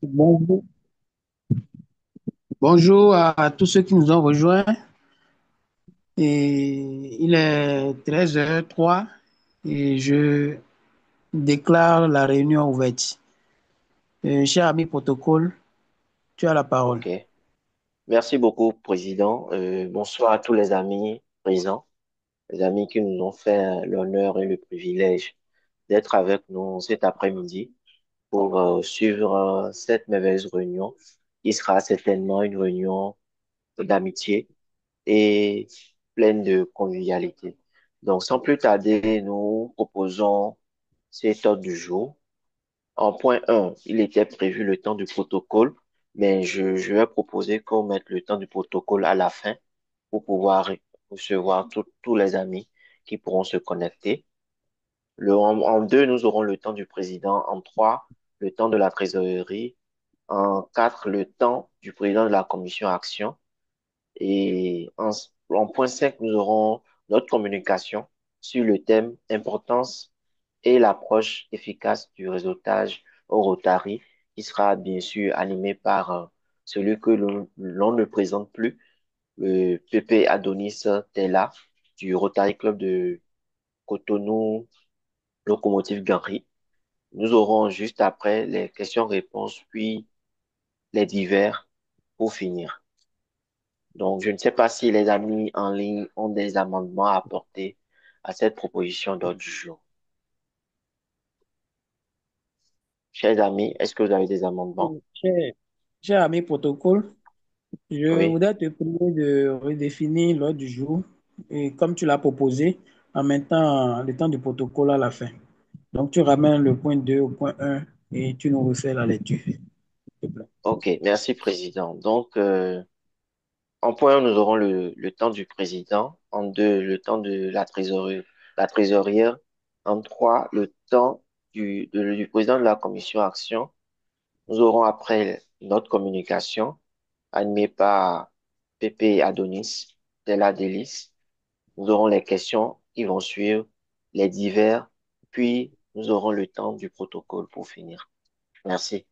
Bonjour, bonjour à tous ceux qui nous ont rejoints. Et il est 13h03 et je déclare la réunion ouverte. Cher ami protocole, tu as la parole. Ok. Merci beaucoup, Président. Bonsoir à tous les amis présents, les amis qui nous ont fait l'honneur et le privilège d'être avec nous cet après-midi pour suivre cette merveilleuse réunion qui sera certainement une réunion d'amitié et pleine de convivialité. Donc, sans plus tarder, nous proposons cet ordre du jour. En point 1, il était prévu le temps du protocole, mais je vais proposer qu'on mette le temps du protocole à la fin pour pouvoir recevoir tous les amis qui pourront se connecter. En 2, nous aurons le temps du président. En 3, le temps de la trésorerie. En 4, le temps du président de la commission action. Et en point 5, nous aurons notre communication sur le thème importance et l'approche efficace du réseautage au Rotary, qui sera bien sûr animé par celui que l'on ne présente plus, le Pépé Adonis Tella du Rotary Club de Cotonou, Locomotive Gary. Nous aurons juste après les questions-réponses, puis les divers pour finir. Donc, je ne sais pas si les amis en ligne ont des amendements à apporter à cette proposition d'ordre du jour. Chers amis, est-ce que vous avez des amendements? Cher, cher ami protocole, je Oui. voudrais te prier de redéfinir l'ordre du jour et comme tu l'as proposé, en mettant le temps du protocole à la fin. Donc, tu ramènes le point 2 au point 1 et tu nous refais la lecture, s'il te plaît. OK, merci, Président. Donc, en point 1, nous aurons le temps du président. En 2, le temps de la trésorière. En 3, le temps du président de la commission action. Nous aurons après notre communication animée par Pépé Adonis de la Délice. Nous aurons les questions qui vont suivre, les divers, puis nous aurons le temps du protocole pour finir. Merci.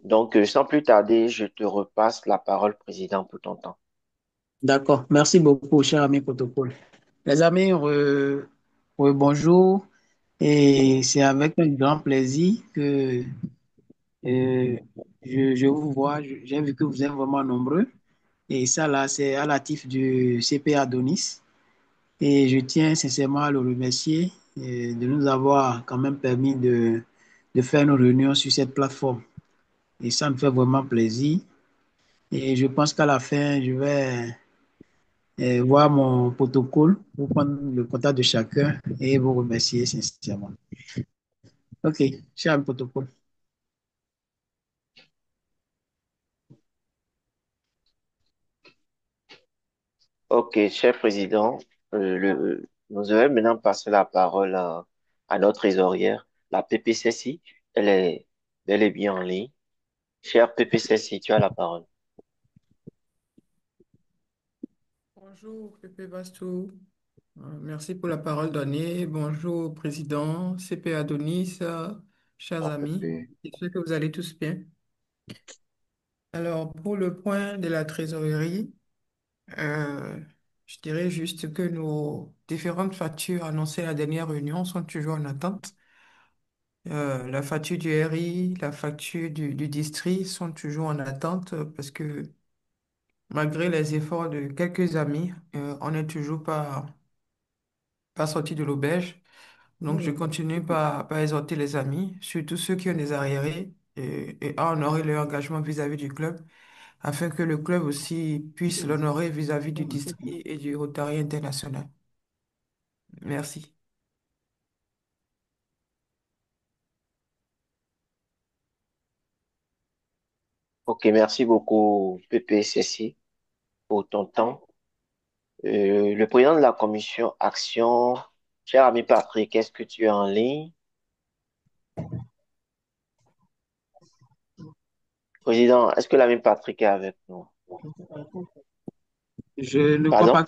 Donc, sans plus tarder, je te repasse la parole, Président, pour ton temps. D'accord. Merci beaucoup, cher ami protocole. Les amis, bonjour. Et c'est avec un grand plaisir que euh, je vous vois. J'ai vu que vous êtes vraiment nombreux. Et ça, là, c'est à l'actif du CP Adonis. Et je tiens sincèrement à le remercier de nous avoir quand même permis de faire nos réunions sur cette plateforme. Et ça me fait vraiment plaisir. Et je pense qu'à la fin, je vais voir mon protocole pour prendre le contact de chacun et vous remercier sincèrement. OK, cher protocole. Ok, cher Président, nous allons maintenant passer la parole à notre trésorière, la PPCC. Elle est bel et bien en ligne. Cher PPCC, tu as la parole. Bonjour, Pépé Bastou. Merci pour la parole donnée. Bonjour, Président CP Adonis, chers Ah, amis. Pépé. J'espère que vous allez tous bien. Alors, pour le point de la trésorerie, euh, je dirais juste que nos différentes factures annoncées à la dernière réunion sont toujours en attente. La facture du RI, la facture du district sont toujours en attente parce que malgré les efforts de quelques amis, on n'est toujours pas sorti de l'auberge. Donc, je continue par exhorter les amis, surtout ceux qui ont des arriérés, et à honorer leur engagement vis-à-vis du club, afin que le club aussi puisse l'honorer vis-à-vis du district et du Rotary International. Merci. Ok, merci beaucoup, PPCC, pour ton temps. Le président de la commission Action, cher ami Patrick, est-ce que tu es en ligne? Président, est-ce que l'ami Patrick est avec nous? Je ne crois Pardon? pas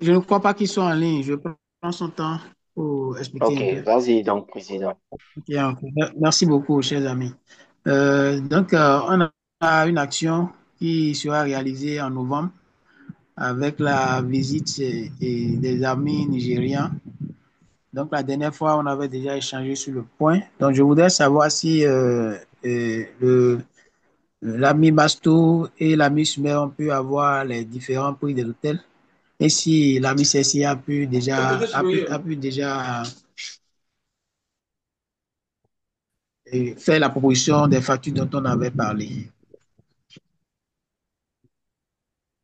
je ne crois pas qu'ils soient en ligne. Je prends son temps pour expliquer Ok, un peu. vas-y donc, président. Ok, ok. Merci beaucoup, chers amis. On a une action qui sera réalisée en novembre avec la visite des amis nigérians. Donc, la dernière fois, on avait déjà échangé sur le point. Donc, je voudrais savoir si l'ami Basto et l'ami Sumer ont pu avoir les différents prix des hôtels. Et si l'ami Cessi a pu déjà faire la proposition des factures dont on avait parlé.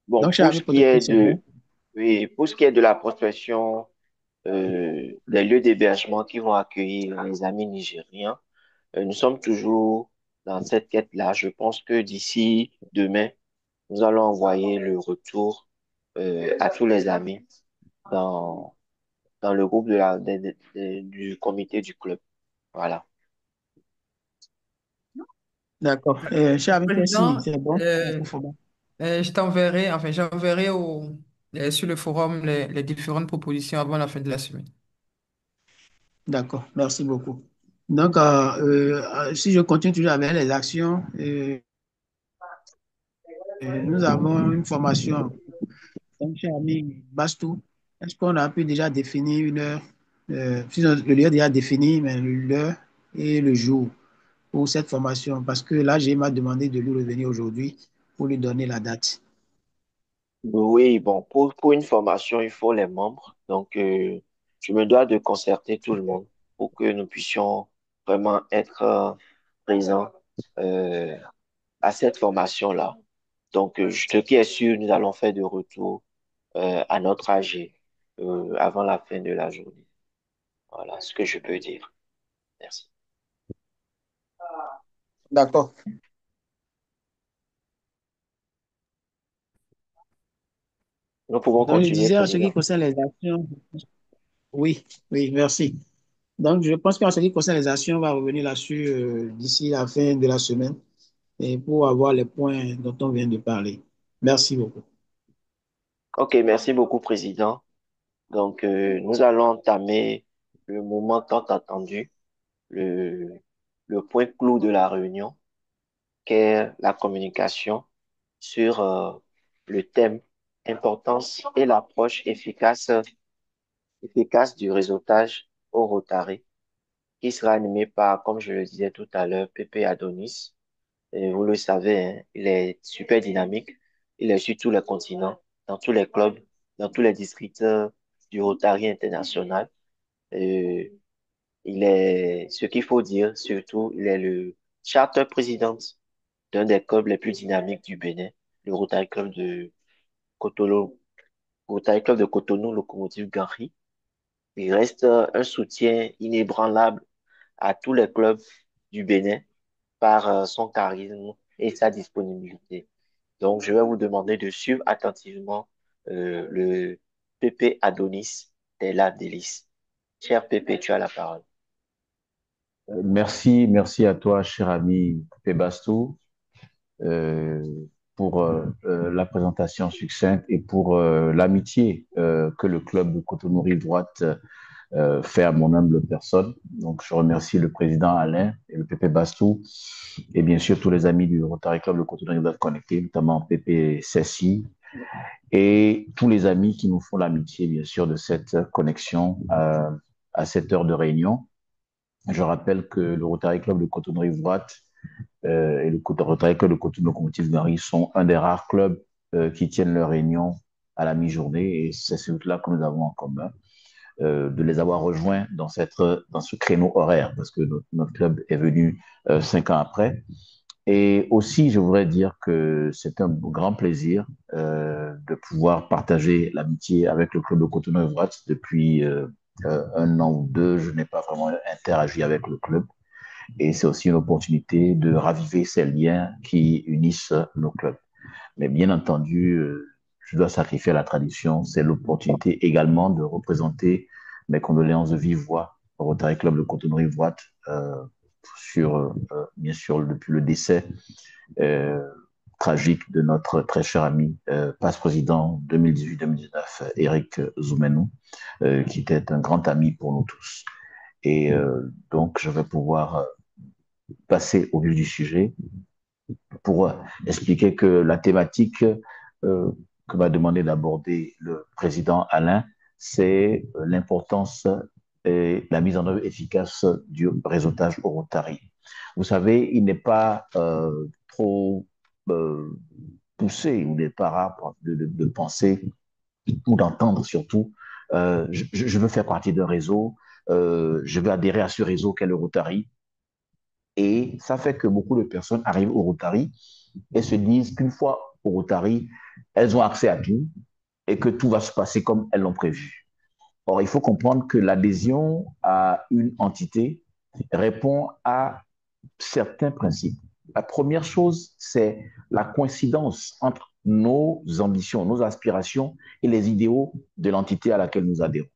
Bon, Donc, cher pour ami ce qui est protocole, c'est de, bon. oui, pour ce qui est de la prospection des lieux d'hébergement qui vont accueillir les amis nigériens, nous sommes toujours dans cette quête-là. Je pense que d'ici demain, nous allons envoyer le retour à tous les amis dans, dans le groupe du comité du club. Voilà. D'accord. Cher ami Cessi, Président, c'est bon. Il faut bon. je t'enverrai, enfin, j'enverrai sur le forum les différentes propositions avant la fin de la semaine. D'accord. Merci beaucoup. Donc, si je continue toujours avec les actions, nous avons une formation. Donc, cher ami Bastou, est-ce qu'on a pu déjà définir une heure, sinon, le lieu est déjà défini, mais l'heure et le jour pour cette formation? Parce que là, j'ai m'a demandé de lui revenir aujourd'hui pour lui donner la date. Oui, bon, pour une formation, il faut les membres. Donc, je me dois de concerter tout le monde pour que nous puissions vraiment être présents euh, à cette formation-là. Donc, ce qui est sûr, nous allons faire de retour à notre AG avant la fin de la journée. Voilà ce que je peux dire. Merci. D'accord. Nous pouvons Donc, je continuer, disais en ce qui Président. concerne les actions, oui, oui, merci. Donc, je pense qu'en ce qui concerne les actions, on va revenir là-dessus d'ici la fin de la semaine et pour avoir les points dont on vient de parler. Merci beaucoup. OK, merci beaucoup, Président. Donc, nous allons entamer le moment tant attendu, le, le point clou de la réunion, qu'est la communication sur le thème importance et l'approche efficace du réseautage au Rotary, qui sera animé par, comme je le disais tout à l'heure, Pépé Adonis. Et vous le savez, hein, il est super dynamique. Il est sur tous les continents, dans tous les clubs, dans tous les districts du Rotary international. Euh, il est, ce qu'il faut dire, surtout, il est le charter président d'un des clubs les plus dynamiques du Bénin, le Rotary Club de Cotonou, Rotary Club de Cotonou, Locomotive Gary. Il reste un soutien inébranlable à tous les clubs du Bénin par son charisme et sa disponibilité. Donc, je vais vous demander de suivre attentivement le PP Adonis Tella Delis. Cher PP, tu as la parole. Merci à toi, cher ami Pépé Bastou, euh, pour la présentation succincte et pour l'amitié que le club de Cotonou-Rive droite fait à mon humble personne. Donc, je remercie le président Alain et le Pépé Bastou et bien sûr tous les amis du Rotary Club de Cotonou-Rive droite connectés, notamment Pépé Cessi et tous les amis qui nous font l'amitié, bien sûr, de cette connexion à cette heure de réunion. Je rappelle que le Rotary Club de Cotonou-Rive droite et le Rotary Club de Cotonou Locomotive Gary sont un des rares clubs qui tiennent leur réunion à la mi-journée et c'est celui-là que nous avons en commun, de les avoir rejoints dans ce créneau horaire parce que notre club est venu 5 ans après. Et aussi, je voudrais dire que c'est un grand plaisir de pouvoir partager l'amitié avec le club de Cotonou droite depuis un an ou deux. Je n'ai pas vraiment interagi avec le club. Et c'est aussi une opportunité de raviver ces liens qui unissent nos clubs. Mais bien entendu, je dois sacrifier à la tradition. C'est l'opportunité également de représenter mes condoléances de vive voix au Rotary Club de Cotonou-Rive-Droite bien sûr, depuis le décès euh, tragique de notre très cher ami, passe-président 2018-2019, Éric Zoumenou, qui était un grand ami pour nous tous. Et donc, je vais pouvoir passer au vif du sujet pour expliquer que la thématique que m'a demandé d'aborder le président Alain, c'est l'importance et la mise en œuvre efficace du réseautage au Rotary. Vous savez, il n'est pas trop euh, poussé, ou il n'est pas rare de penser ou d'entendre surtout, je veux faire partie d'un réseau, je veux adhérer à ce réseau qu'est le Rotary. Et ça fait que beaucoup de personnes arrivent au Rotary et se disent qu'une fois au Rotary, elles ont accès à tout et que tout va se passer comme elles l'ont prévu. Or, il faut comprendre que l'adhésion à une entité répond à certains principes. La première chose, c'est la coïncidence entre nos ambitions, nos aspirations et les idéaux de l'entité à laquelle nous adhérons.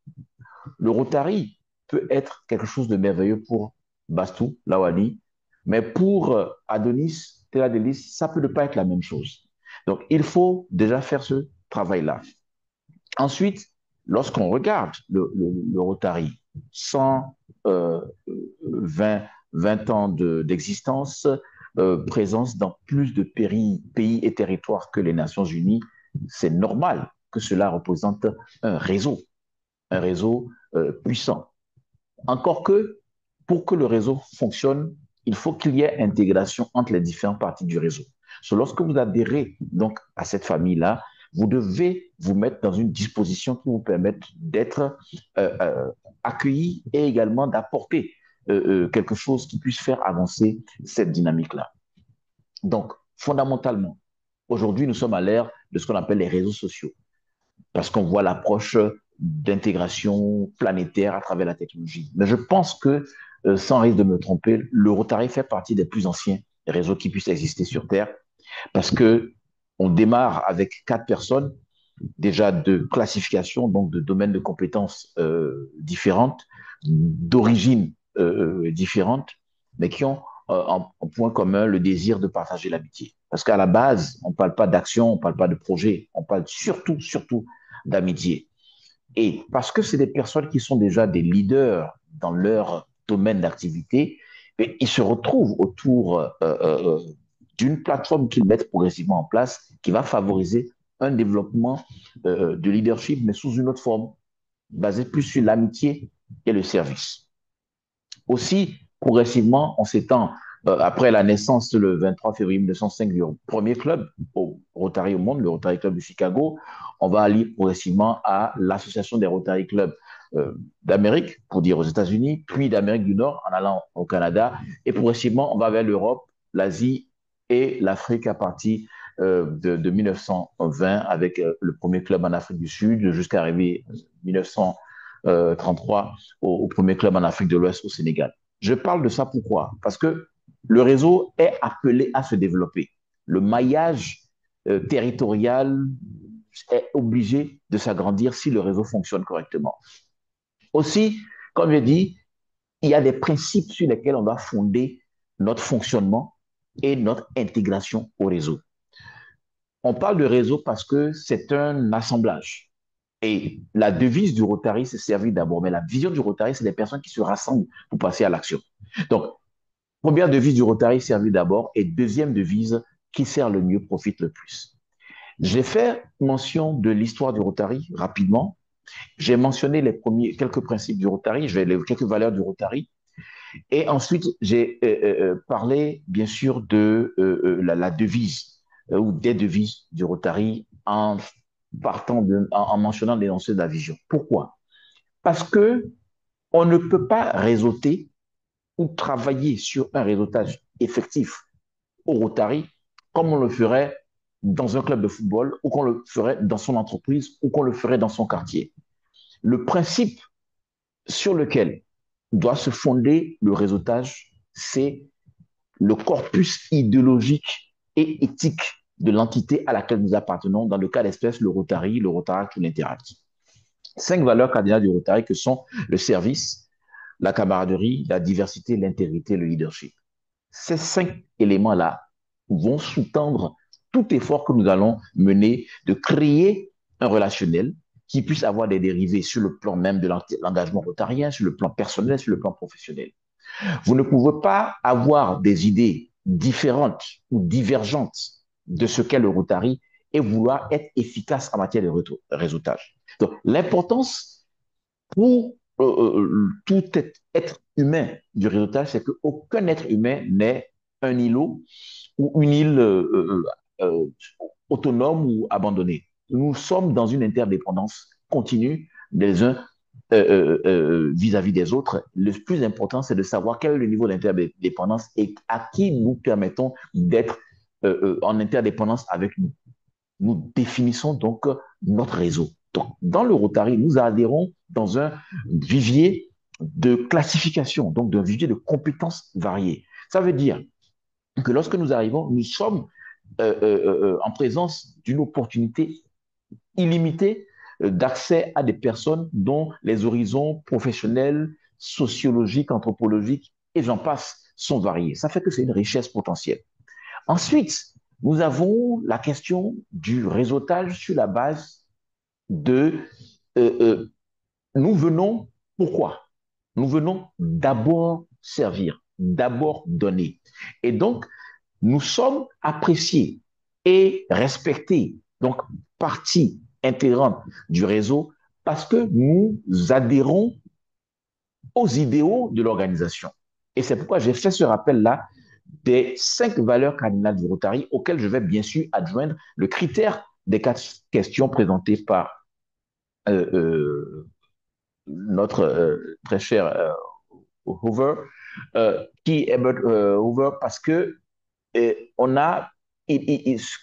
Le Rotary peut être quelque chose de merveilleux pour Bastou, Lawali, mais pour Adonis, Teladelis, ça peut ne pas être la même chose. Donc, il faut déjà faire ce travail-là. Ensuite, lorsqu'on regarde le Rotary, 120 20 ans d'existence, présence dans plus de pays et territoires que les Nations Unies, c'est normal que cela représente un réseau puissant. Encore que, pour que le réseau fonctionne, il faut qu'il y ait intégration entre les différentes parties du réseau. So, lorsque vous adhérez donc à cette famille-là, vous devez vous mettre dans une disposition qui vous permette d'être accueilli et également d'apporter quelque chose qui puisse faire avancer cette dynamique-là. Donc, fondamentalement, aujourd'hui, nous sommes à l'ère de ce qu'on appelle les réseaux sociaux parce qu'on voit l'approche d'intégration planétaire à travers la technologie. Mais je pense que, sans risque de me tromper, le Rotary fait partie des plus anciens réseaux qui puissent exister sur Terre, parce que on démarre avec 4 personnes, déjà de classification, donc de domaines de compétences différentes, d'origines différentes, mais qui ont en point commun le désir de partager l'amitié. Parce qu'à la base, on ne parle pas d'action, on ne parle pas de projet, on parle surtout d'amitié. Et parce que c'est des personnes qui sont déjà des leaders dans leur domaine d'activité, ils se retrouvent autour d'une plateforme qu'ils mettent progressivement en place qui va favoriser un développement de leadership, mais sous une autre forme, basée plus sur l'amitié et le service. Aussi, progressivement, on s'étend, après la naissance le 23 février 1905 du premier club au Rotary au monde, le Rotary Club de Chicago, on va aller progressivement à l'Association des Rotary Clubs d'Amérique, pour dire aux États-Unis, puis d'Amérique du Nord en allant au Canada, et progressivement, on va vers l'Europe, l'Asie et l'Afrique à partir de 1920 avec le premier club en Afrique du Sud jusqu'à arriver 1933 au premier club en Afrique de l'Ouest au Sénégal. Je parle de ça pourquoi? Parce que le réseau est appelé à se développer. Le maillage territorial est obligé de s'agrandir si le réseau fonctionne correctement. Aussi, comme je dis, il y a des principes sur lesquels on va fonder notre fonctionnement et notre intégration au réseau. On parle de réseau parce que c'est un assemblage. Et la devise du Rotary, c'est servir d'abord. Mais la vision du Rotary, c'est des personnes qui se rassemblent pour passer à l'action. Donc, première devise du Rotary, servir d'abord. Et deuxième devise, qui sert le mieux, profite le plus. J'ai fait mention de l'histoire du Rotary rapidement. J'ai mentionné quelques principes du Rotary, quelques valeurs du Rotary. Et ensuite, j'ai parlé, bien sûr, de la devise ou des devises du Rotary en mentionnant l'énoncé de la vision. Pourquoi? Parce que on ne peut pas réseauter ou travailler sur un réseautage effectif au Rotary comme on le ferait dans un club de football ou qu'on le ferait dans son entreprise ou qu'on le ferait dans son quartier. Le principe sur lequel doit se fonder le réseautage, c'est le corpus idéologique et éthique de l'entité à laquelle nous appartenons, dans le cas d'espèce, le Rotary, le Rotaract ou l'Interact. 5 valeurs cardinales du Rotary que sont le service, la camaraderie, la diversité, l'intégrité, le leadership. Ces 5 éléments-là vont sous-tendre tout effort que nous allons mener de créer un relationnel qui puisse avoir des dérivés sur le plan même de l'engagement rotarien, sur le plan personnel, sur le plan professionnel. Vous ne pouvez pas avoir des idées différentes ou divergentes de ce qu'est le Rotary et vouloir être efficace en matière de réseautage. Donc, l'importance pour tout être humain du réseautage, c'est qu'aucun être humain n'est un îlot ou une île euh, autonome ou abandonnée. Nous sommes dans une interdépendance continue des uns vis-à-vis des autres. Le plus important, c'est de savoir quel est le niveau d'interdépendance et à qui nous permettons d'être en interdépendance avec nous. Nous définissons donc notre réseau. Donc, dans le Rotary, nous adhérons dans un vivier de classification, donc d'un vivier de compétences variées. Ça veut dire que lorsque nous arrivons, nous sommes en présence d'une opportunité illimitée d'accès à des personnes dont les horizons professionnels, sociologiques, anthropologiques et j'en passe sont variés. Ça fait que c'est une richesse potentielle. Ensuite, nous avons la question du réseautage sur la base de nous venons pourquoi? Nous venons d'abord servir, d'abord donner. Et donc, nous sommes appréciés et respectés, donc partie intégrante du réseau, parce que nous adhérons aux idéaux de l'organisation. Et c'est pourquoi j'ai fait ce rappel-là des 5 valeurs cardinales du Rotary, auxquelles je vais bien sûr adjoindre le critère des 4 questions présentées par notre très cher Hoover, qui est Hoover, parce que on a,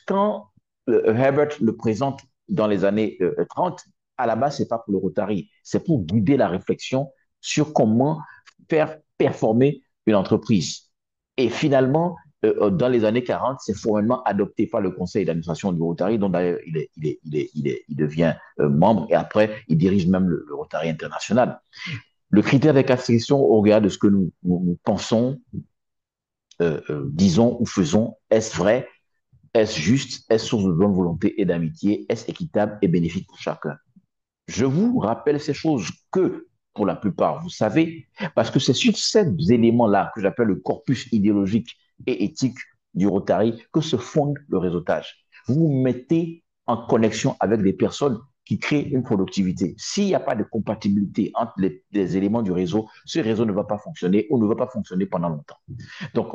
quand Herbert le présente dans les années 30, à la base, c'est pas pour le Rotary, c'est pour guider la réflexion sur comment faire performer une entreprise. Et finalement, dans les années 40, c'est formellement adopté par le conseil d'administration du Rotary, dont d'ailleurs il devient membre et après, il dirige même le Rotary international. Le critère des 4 sections au regard de ce que nous pensons, disons ou faisons, est-ce vrai, est-ce juste, est-ce source de bonne volonté et d'amitié, est-ce équitable et bénéfique pour chacun? Je vous rappelle ces choses que, pour la plupart, vous savez, parce que c'est sur ces éléments-là que j'appelle le corpus idéologique et éthique du Rotary que se fonde le réseautage. Vous vous mettez en connexion avec des personnes qui créent une productivité. S'il n'y a pas de compatibilité entre les éléments du réseau, ce réseau ne va pas fonctionner ou ne va pas fonctionner pendant longtemps. Donc,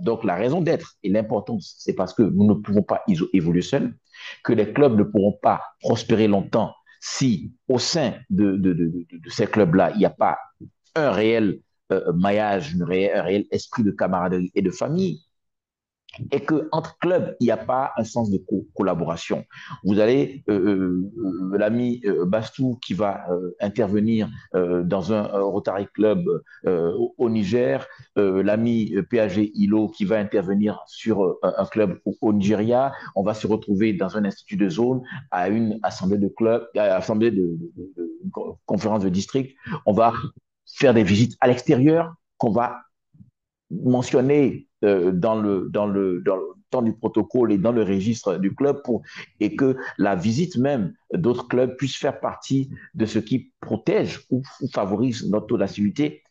donc la raison d'être et l'importance, c'est parce que nous ne pouvons pas évoluer seuls, que les clubs ne pourront pas prospérer longtemps si au sein de ces clubs-là, il n'y a pas un réel maillage, un réel esprit de camaraderie et de famille, et qu'entre clubs, il n'y a pas un sens de collaboration. Vous avez l'ami Bastou qui va intervenir dans un Rotary Club au Niger, l'ami PAG Ilo qui va intervenir sur un club au Nigeria. On va se retrouver dans un institut de zone, à une assemblée de club, assemblée de conférence de district. On va faire des visites à l'extérieur qu'on va mentionné dans le temps du protocole et dans le registre du club et que la visite même d'autres clubs puisse faire partie de ce qui protège ou favorise notre taux d'activité.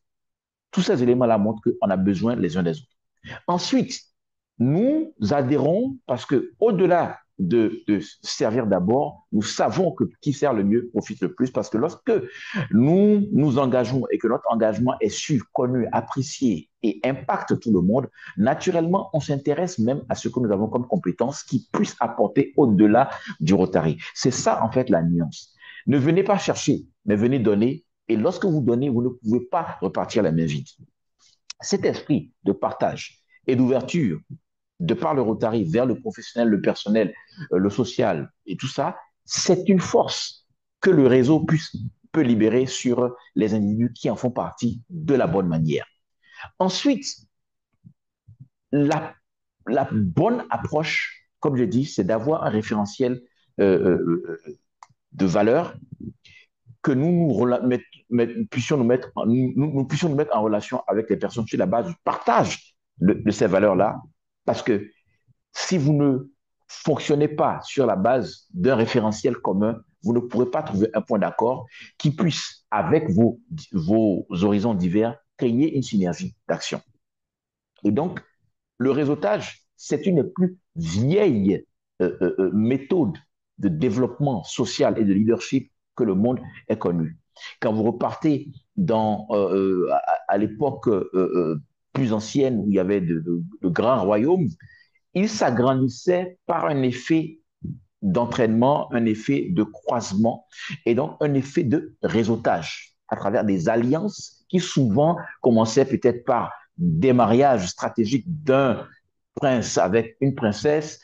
Tous ces éléments-là montrent qu'on a besoin les uns des autres. Ensuite, nous adhérons parce que au-delà de servir d'abord, nous savons que qui sert le mieux profite le plus parce que lorsque nous nous engageons et que notre engagement est su, connu, apprécié et impacte tout le monde, naturellement, on s'intéresse même à ce que nous avons comme compétences qui puissent apporter au-delà du Rotary. C'est ça, en fait, la nuance. Ne venez pas chercher, mais venez donner. Et lorsque vous donnez, vous ne pouvez pas repartir la main vide. Cet esprit de partage et d'ouverture de par le Rotary vers le professionnel, le personnel, le social et tout ça, c'est une force que le réseau peut libérer sur les individus qui en font partie de la bonne manière. Ensuite, la bonne approche, comme je dis, c'est d'avoir un référentiel de valeurs que puissions nous mettre en relation avec les personnes sur la base du partage de ces valeurs-là. Parce que si vous ne fonctionnez pas sur la base d'un référentiel commun, vous ne pourrez pas trouver un point d'accord qui puisse, avec vos horizons divers, créer une synergie d'action. Et donc, le réseautage, c'est une des plus vieilles méthodes de développement social et de leadership que le monde ait connu. Quand vous repartez à l'époque plus ancienne où il y avait de grands royaumes, ils s'agrandissaient par un effet d'entraînement, un effet de croisement et donc un effet de réseautage à travers des alliances qui souvent commençaient peut-être par des mariages stratégiques d'un prince avec une princesse,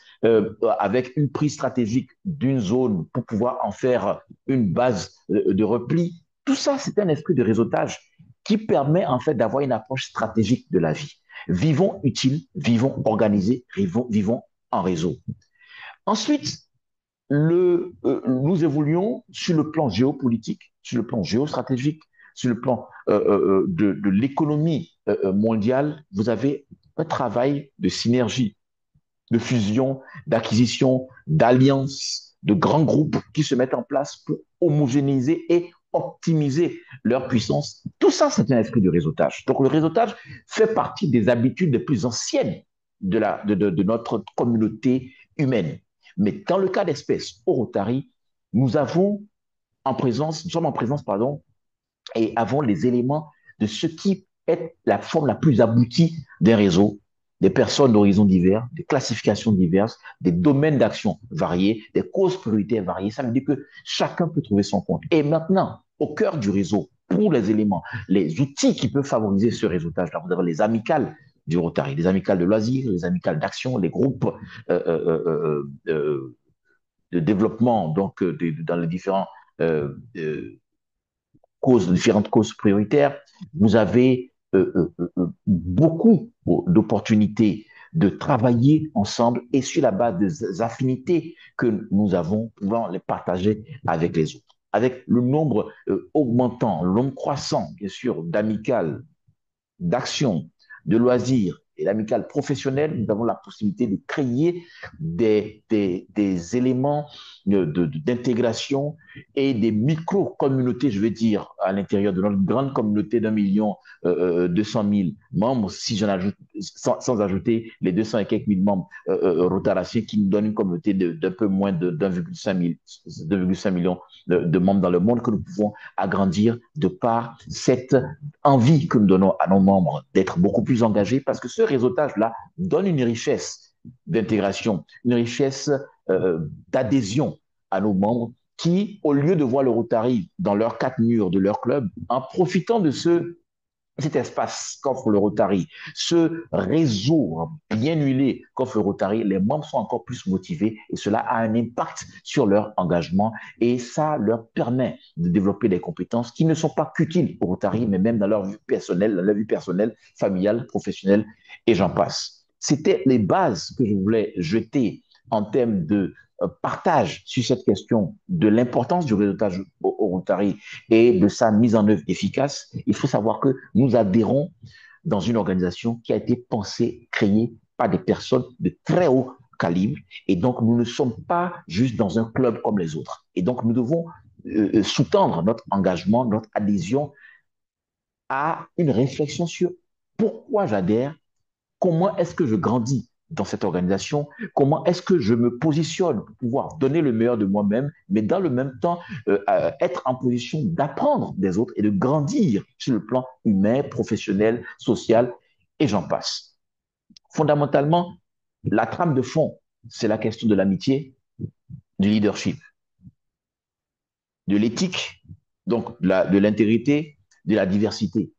avec une prise stratégique d'une zone pour pouvoir en faire une base de repli. Tout ça, c'est un esprit de réseautage qui permet en fait d'avoir une approche stratégique de la vie. Vivons utile, vivons organisés, vivons en réseau. Ensuite, nous évoluons sur le plan géopolitique, sur le plan géostratégique, sur le plan de l'économie mondiale. Vous avez un travail de synergie, de fusion, d'acquisition, d'alliance, de grands groupes qui se mettent en place pour homogénéiser et optimiser leur puissance. Tout ça, c'est un esprit de réseautage. Donc, le réseautage fait partie des habitudes les plus anciennes de notre communauté humaine. Mais dans le cas d'espèce, au Rotary, nous sommes en présence, pardon, et avons les éléments de ce qui est la forme la plus aboutie d'un réseau, des personnes d'horizons divers, des classifications diverses, des domaines d'action variés, des causes prioritaires variées. Ça veut dire que chacun peut trouver son compte. Et maintenant, au cœur du réseau, pour les éléments, les outils qui peuvent favoriser ce réseautage-là, vous avez les amicales du Rotary, les amicales de loisirs, les amicales d'action, les groupes de développement donc dans les différentes causes prioritaires. Vous avez beaucoup d'opportunités de travailler ensemble et sur la base des affinités que nous avons, pouvant les partager avec les autres. Avec le nombre augmentant, le nombre croissant, bien sûr, d'amicales, d'actions, de loisirs et l'amicale professionnelle, nous avons la possibilité de créer des éléments d'intégration et des micro-communautés, je veux dire, à l'intérieur de notre grande communauté d'1,2 million membres, si j'en ajoute, sans ajouter les 200 et quelques mille membres rotaraciens qui nous donnent une communauté d'un peu moins d'1,5 million de membres dans le monde que nous pouvons agrandir de par cette envie que nous donnons à nos membres d'être beaucoup plus engagés parce que ce réseautage-là donne une richesse d'intégration, une richesse d'adhésion à nos membres qui, au lieu de voir le Rotary dans leurs 4 murs de leur club, en profitant de cet espace qu'offre le Rotary, ce réseau bien huilé qu'offre le Rotary, les membres sont encore plus motivés et cela a un impact sur leur engagement et ça leur permet de développer des compétences qui ne sont pas qu'utiles au Rotary, mais même dans leur vie personnelle, familiale, professionnelle et j'en passe. C'était les bases que je voulais jeter en termes de partage sur cette question de l'importance du réseautage au Rotary et de sa mise en œuvre efficace. Il faut savoir que nous adhérons dans une organisation qui a été pensée, créée par des personnes de très haut calibre et donc nous ne sommes pas juste dans un club comme les autres. Et donc nous devons sous-tendre notre engagement, notre adhésion à une réflexion sur pourquoi j'adhère, comment est-ce que je grandis dans cette organisation, comment est-ce que je me positionne pour pouvoir donner le meilleur de moi-même, mais dans le même temps, être en position d'apprendre des autres et de grandir sur le plan humain, professionnel, social, et j'en passe. Fondamentalement, la trame de fond, c'est la question de l'amitié, du leadership, de l'éthique, donc de l'intégrité, de la diversité,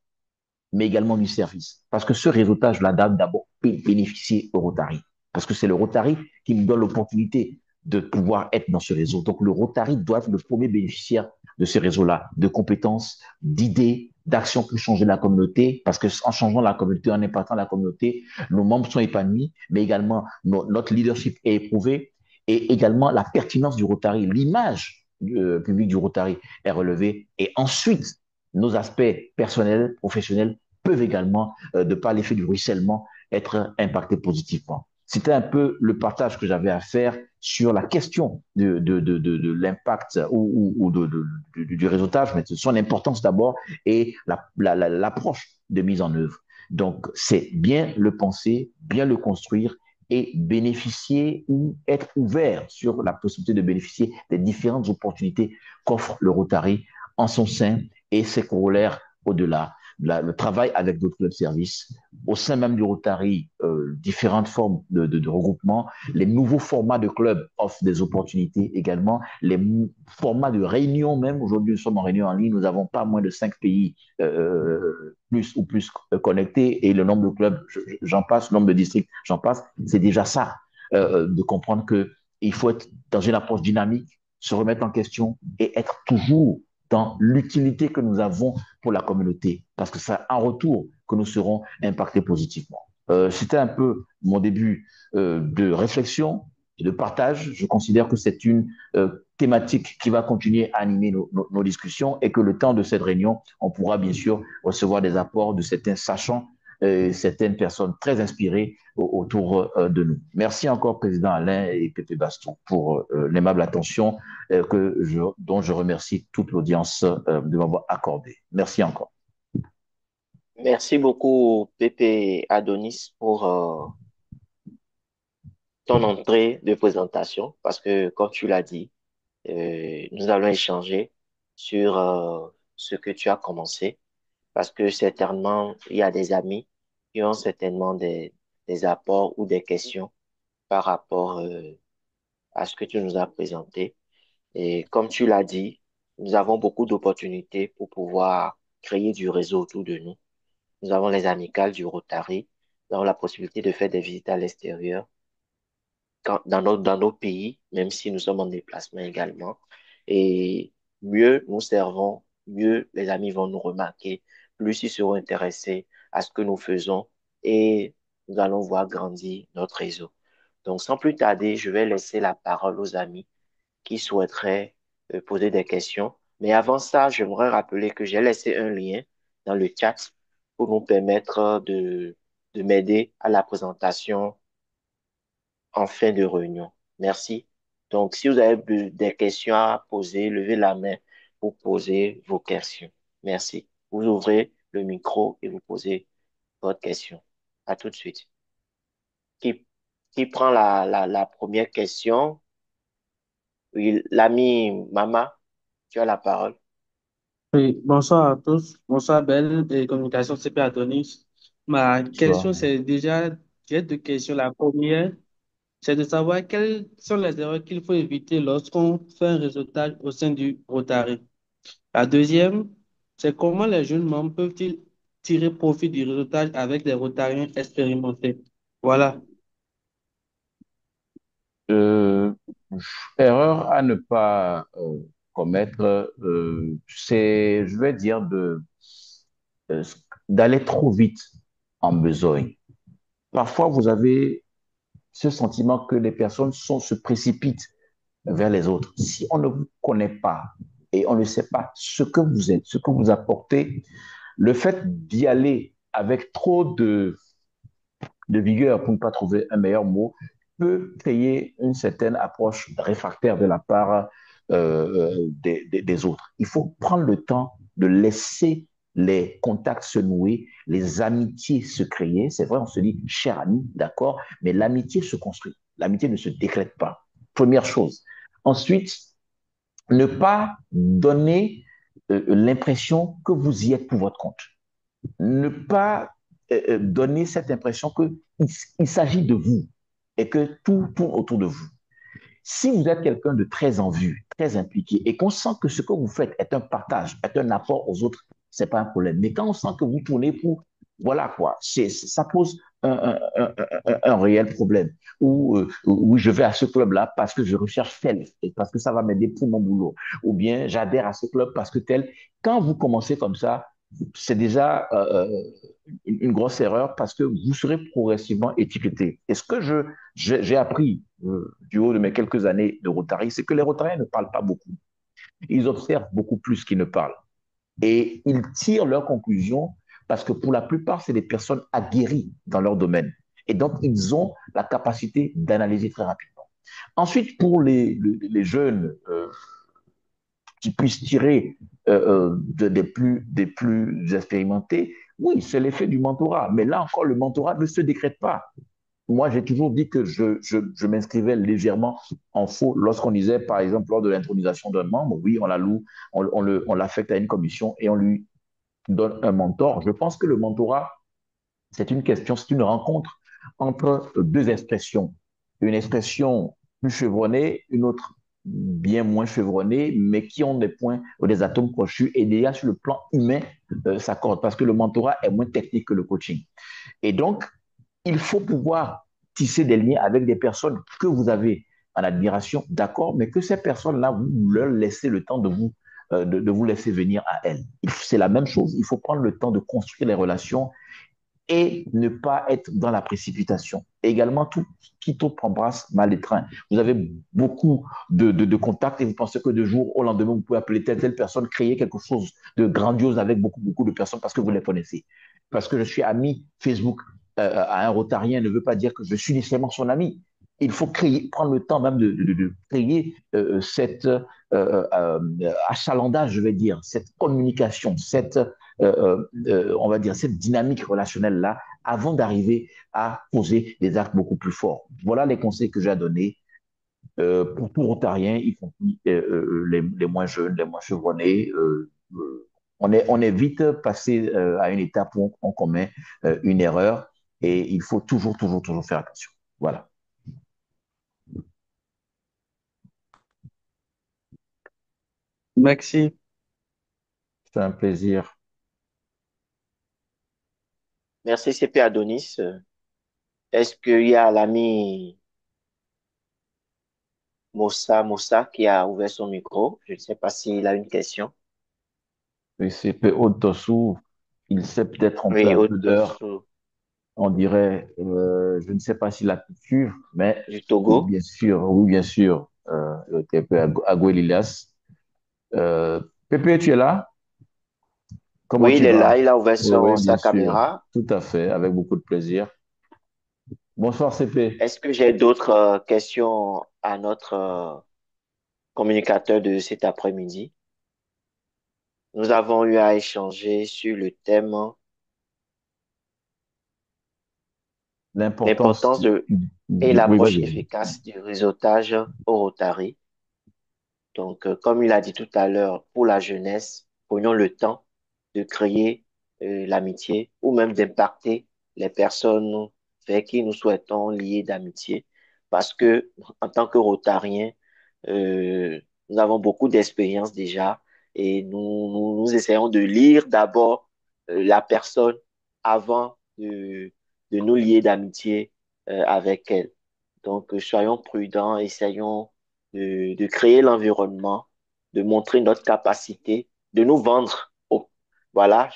mais également du service. Parce que ce réseautage-là doit d'abord bénéficier au Rotary. Parce que c'est le Rotary qui nous donne l'opportunité de pouvoir être dans ce réseau. Donc le Rotary doit être le premier bénéficiaire de ce réseau-là, de compétences, d'idées, d'actions pour changer la communauté, parce qu'en changeant la communauté, en impactant la communauté, nos membres sont épanouis, mais également notre leadership est éprouvé, et également la pertinence du Rotary, l'image publique du Rotary est relevée, et ensuite, nos aspects personnels, professionnels peuvent également, de par l'effet du ruissellement, être impactés positivement. C'était un peu le partage que j'avais à faire sur la question de l'impact du réseautage, mais de son importance d'abord et l'approche de mise en œuvre. Donc, c'est bien le penser, bien le construire et bénéficier ou être ouvert sur la possibilité de bénéficier des différentes opportunités qu'offre le Rotary en son sein et ses corollaires au-delà. Le travail avec d'autres clubs services, au sein même du Rotary, différentes formes de regroupement. Les nouveaux formats de clubs offrent des opportunités également. Les formats de réunion même, aujourd'hui nous sommes en réunion en ligne, nous n'avons pas moins de 5 pays plus ou plus connectés et le nombre de clubs, j'en passe, le nombre de districts, j'en passe, c'est déjà ça, de comprendre qu'il faut être dans une approche dynamique, se remettre en question et être toujours dans l'utilité que nous avons pour la communauté, parce que c'est en retour que nous serons impactés positivement. C'était un peu mon début de réflexion et de partage. Je considère que c'est une thématique qui va continuer à animer nos discussions et que le temps de cette réunion, on pourra bien sûr recevoir des apports de certains sachants, certaines personnes très inspirées autour de nous. Merci encore, Président Alain et Pépé Baston, pour l'aimable attention dont je remercie toute l'audience de m'avoir accordé. Merci encore. Merci beaucoup, Pépé Adonis, pour ton entrée de présentation, parce que, comme tu l'as dit, nous allons échanger sur ce que tu as commencé, parce que certainement, il y a des amis qui ont certainement des apports ou des questions par rapport à ce que tu nous as présenté. Et comme tu l'as dit, nous avons beaucoup d'opportunités pour pouvoir créer du réseau autour de nous. Nous avons les amicales du Rotary, nous avons la possibilité de faire des visites à l'extérieur dans nos pays, même si nous sommes en déplacement également. Et mieux nous servons, mieux les amis vont nous remarquer, plus ils seront intéressés à ce que nous faisons et nous allons voir grandir notre réseau. Donc, sans plus tarder, je vais laisser la parole aux amis qui souhaiteraient poser des questions. Mais avant ça, j'aimerais rappeler que j'ai laissé un lien dans le chat pour nous permettre de m'aider à la présentation en fin de réunion. Merci. Donc, si vous avez des questions à poser, levez la main pour poser vos questions. Merci. Vous ouvrez le micro et vous posez votre question. À tout de suite. Qui, qui prend la première question? Oui, l'ami Mama, tu as la parole. Oui, bonsoir à tous. Bonsoir, Belle et Communication CP Adonis. Ma question, Bonsoir. c'est déjà, j'ai deux questions. La première, c'est de savoir quelles sont les erreurs qu'il faut éviter lorsqu'on fait un réseautage au sein du Rotary. La deuxième, c'est comment les jeunes membres peuvent-ils tirer profit du réseautage avec des Rotariens expérimentés. Voilà. Euh, Erreur à ne pas commettre, c'est, je vais dire, euh, d'aller trop vite en besogne. Parfois, vous avez ce sentiment que les personnes se précipitent vers les autres. Si on ne vous connaît pas et on ne sait pas ce que vous êtes, ce que vous apportez, le fait d'y aller avec trop de vigueur, pour ne pas trouver un meilleur mot, peut créer une certaine approche réfractaire de la part des autres. Il faut prendre le temps de laisser les contacts se nouer, les amitiés se créer. C'est vrai, on se dit cher ami, d'accord, mais l'amitié se construit. L'amitié ne se décrète pas. Première chose. Ensuite, ne pas donner l'impression que vous y êtes pour votre compte. Ne pas donner cette impression qu'il s'agit de vous et que tout tourne autour de vous. Si vous êtes quelqu'un de très en vue, très impliqué, et qu'on sent que ce que vous faites est un partage, est un apport aux autres, c'est pas un problème. Mais quand on sent que vous tournez pour, voilà quoi, ça pose un réel problème. Ou oui, je vais à ce club-là parce que je recherche tel, et parce que ça va m'aider pour mon boulot. Ou bien j'adhère à ce club parce que tel. Quand vous commencez comme ça, c'est déjà une grosse erreur parce que vous serez progressivement étiqueté. Et ce que j'ai appris du haut de mes quelques années de Rotary, c'est que les Rotariens ne parlent pas beaucoup. Ils observent beaucoup plus qu'ils ne parlent. Et ils tirent leurs conclusions parce que pour la plupart, c'est des personnes aguerries dans leur domaine. Et donc, ils ont la capacité d'analyser très rapidement. Ensuite, pour les jeunes qui puissent tirer des plus expérimentés, oui, c'est l'effet du mentorat. Mais là encore, le mentorat ne se décrète pas. Moi, j'ai toujours dit que je m'inscrivais légèrement en faux lorsqu'on disait, par exemple, lors de l'intronisation d'un membre, oui, on la loue, on l'affecte à une commission et on lui donne un mentor. Je pense que le mentorat, c'est une question, c'est une rencontre entre deux expressions. Une expression plus chevronnée, une autre bien moins chevronnée, mais qui ont des points ou des atomes crochus et déjà sur le plan humain s'accordent parce que le mentorat est moins technique que le coaching. Et donc, il faut pouvoir tisser des liens avec des personnes que vous avez en admiration, d'accord, mais que ces personnes-là, vous leur laissez le temps de vous laisser venir à elles. C'est la même chose. Il faut prendre le temps de construire les relations et ne pas être dans la précipitation. Également, tout qui tout embrasse mal les trains. Vous avez beaucoup de contacts et vous pensez que de jour au lendemain, vous pouvez appeler telle personne, créer quelque chose de grandiose avec beaucoup de personnes parce que vous les connaissez. Parce que je suis ami Facebook à un Rotarien ne veut pas dire que je suis nécessairement son ami. Il faut prendre le temps même de créer cet achalandage, je vais dire, cette communication, on va dire, cette dynamique relationnelle-là avant d'arriver à poser des actes beaucoup plus forts. Voilà les conseils que j'ai à donner pour tout Rotarien, y compris les moins jeunes, les moins chevronnés. On est vite passé à une étape où on commet une erreur et il faut toujours faire attention. Voilà. Merci. C'est un plaisir. Merci, CP Adonis. Est-ce qu'il y a l'ami Moussa qui a ouvert son micro? Je ne sais pas s'il a une question. PCP Otosu, il s'est peut-être trompé Oui, un peu d'heure. au On dirait, je ne sais pas s'il a pu suivre, mais du Togo. oui, bien sûr, TP Aguelilas. Pépé, tu es là? Comment Oui, il tu est vas? là, il a ouvert Oui, bien sa sûr, caméra. tout à fait, avec beaucoup de plaisir. Bonsoir, CP. Est-ce que j'ai d'autres questions à notre communicateur de cet après-midi? Nous avons eu à échanger sur le thème L'importance l'importance de et Oui, l'approche vas-y. efficace du réseautage au Rotary. Donc, comme il a dit tout à l'heure, pour la jeunesse, prenons le temps de créer l'amitié ou même d'impacter les personnes avec qui nous souhaitons lier d'amitié. Parce que, en tant que Rotariens, nous avons beaucoup d'expérience déjà et nous essayons de lire d'abord la personne avant de nous lier d'amitié avec elle. Donc, soyons prudents, essayons de créer l'environnement, de montrer notre capacité, de nous vendre, voilà,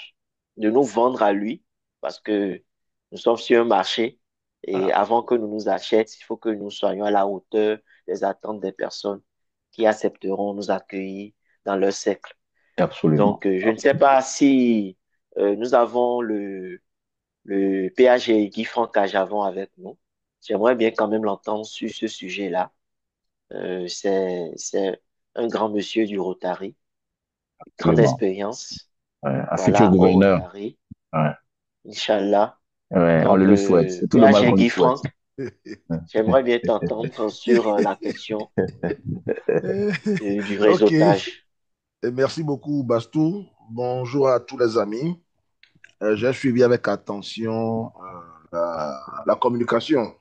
de nous vendre à lui, parce que nous sommes sur un marché et Voilà, avant que nous nous achètent, il faut que nous soyons à la hauteur des attentes des personnes qui accepteront nous accueillir dans leur cercle. absolument. Donc, je ne sais pas si nous avons le PAG Guy Franck Ajavon avec nous. J'aimerais bien quand même l'entendre sur ce sujet-là. C'est un grand monsieur du Rotary, grande Absolument. expérience, Ouais, un futur voilà, au gouverneur. Rotary, Ouais, Inch'Allah. ouais, on le Donc, lui souhaite. C'est tout le mal PAG qu'on lui Guy souhaite. Franck, j'aimerais bien t'entendre sur la question Euh, du Ok, réseautage. et merci beaucoup, Bastou. Bonjour à tous les amis. J'ai suivi avec attention la communication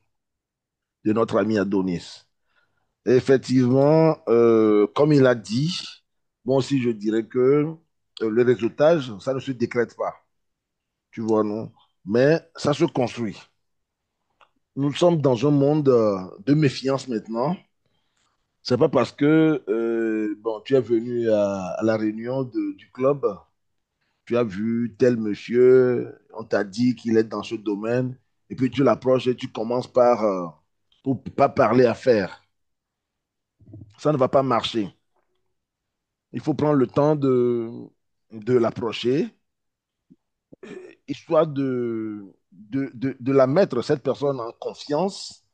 de notre ami Adonis. Et effectivement, comme il a dit, moi aussi je dirais que le réseautage, ça ne se décrète pas, tu vois, non? Mais ça se construit. Nous sommes dans un monde de méfiance maintenant. C'est pas parce que bon, tu es venu à la réunion du club, tu as vu tel monsieur, on t'a dit qu'il est dans ce domaine, et puis tu l'approches et tu commences pour pas parler affaires. Ça ne va pas marcher. Il faut prendre le temps de l'approcher, histoire de la mettre, cette personne, en confiance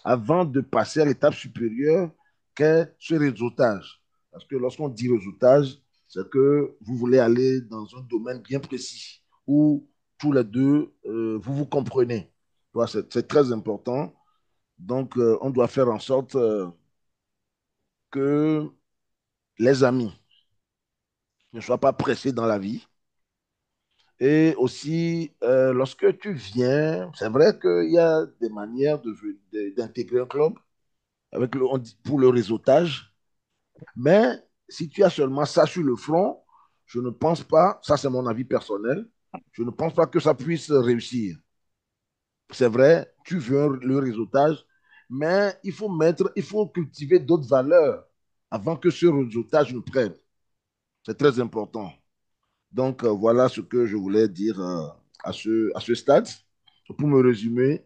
avant de passer à l'étape supérieure qu'est ce réseautage. Parce que lorsqu'on dit réseautage, c'est que vous voulez aller dans un domaine bien précis où tous les deux, vous vous comprenez. C'est très important. Donc, on doit faire en sorte que les amis ne soient pas pressés dans la vie. Et aussi, lorsque tu viens, c'est vrai qu'il y a des manières d'intégrer un club avec pour le réseautage, mais si tu as seulement ça sur le front, je ne pense pas, ça c'est mon avis personnel, je ne pense pas que ça puisse réussir. C'est vrai, tu veux le réseautage, mais il faut cultiver d'autres valeurs avant que ce réseautage nous prenne. C'est très important. Donc, voilà ce que je voulais dire à ce stade. Pour me résumer,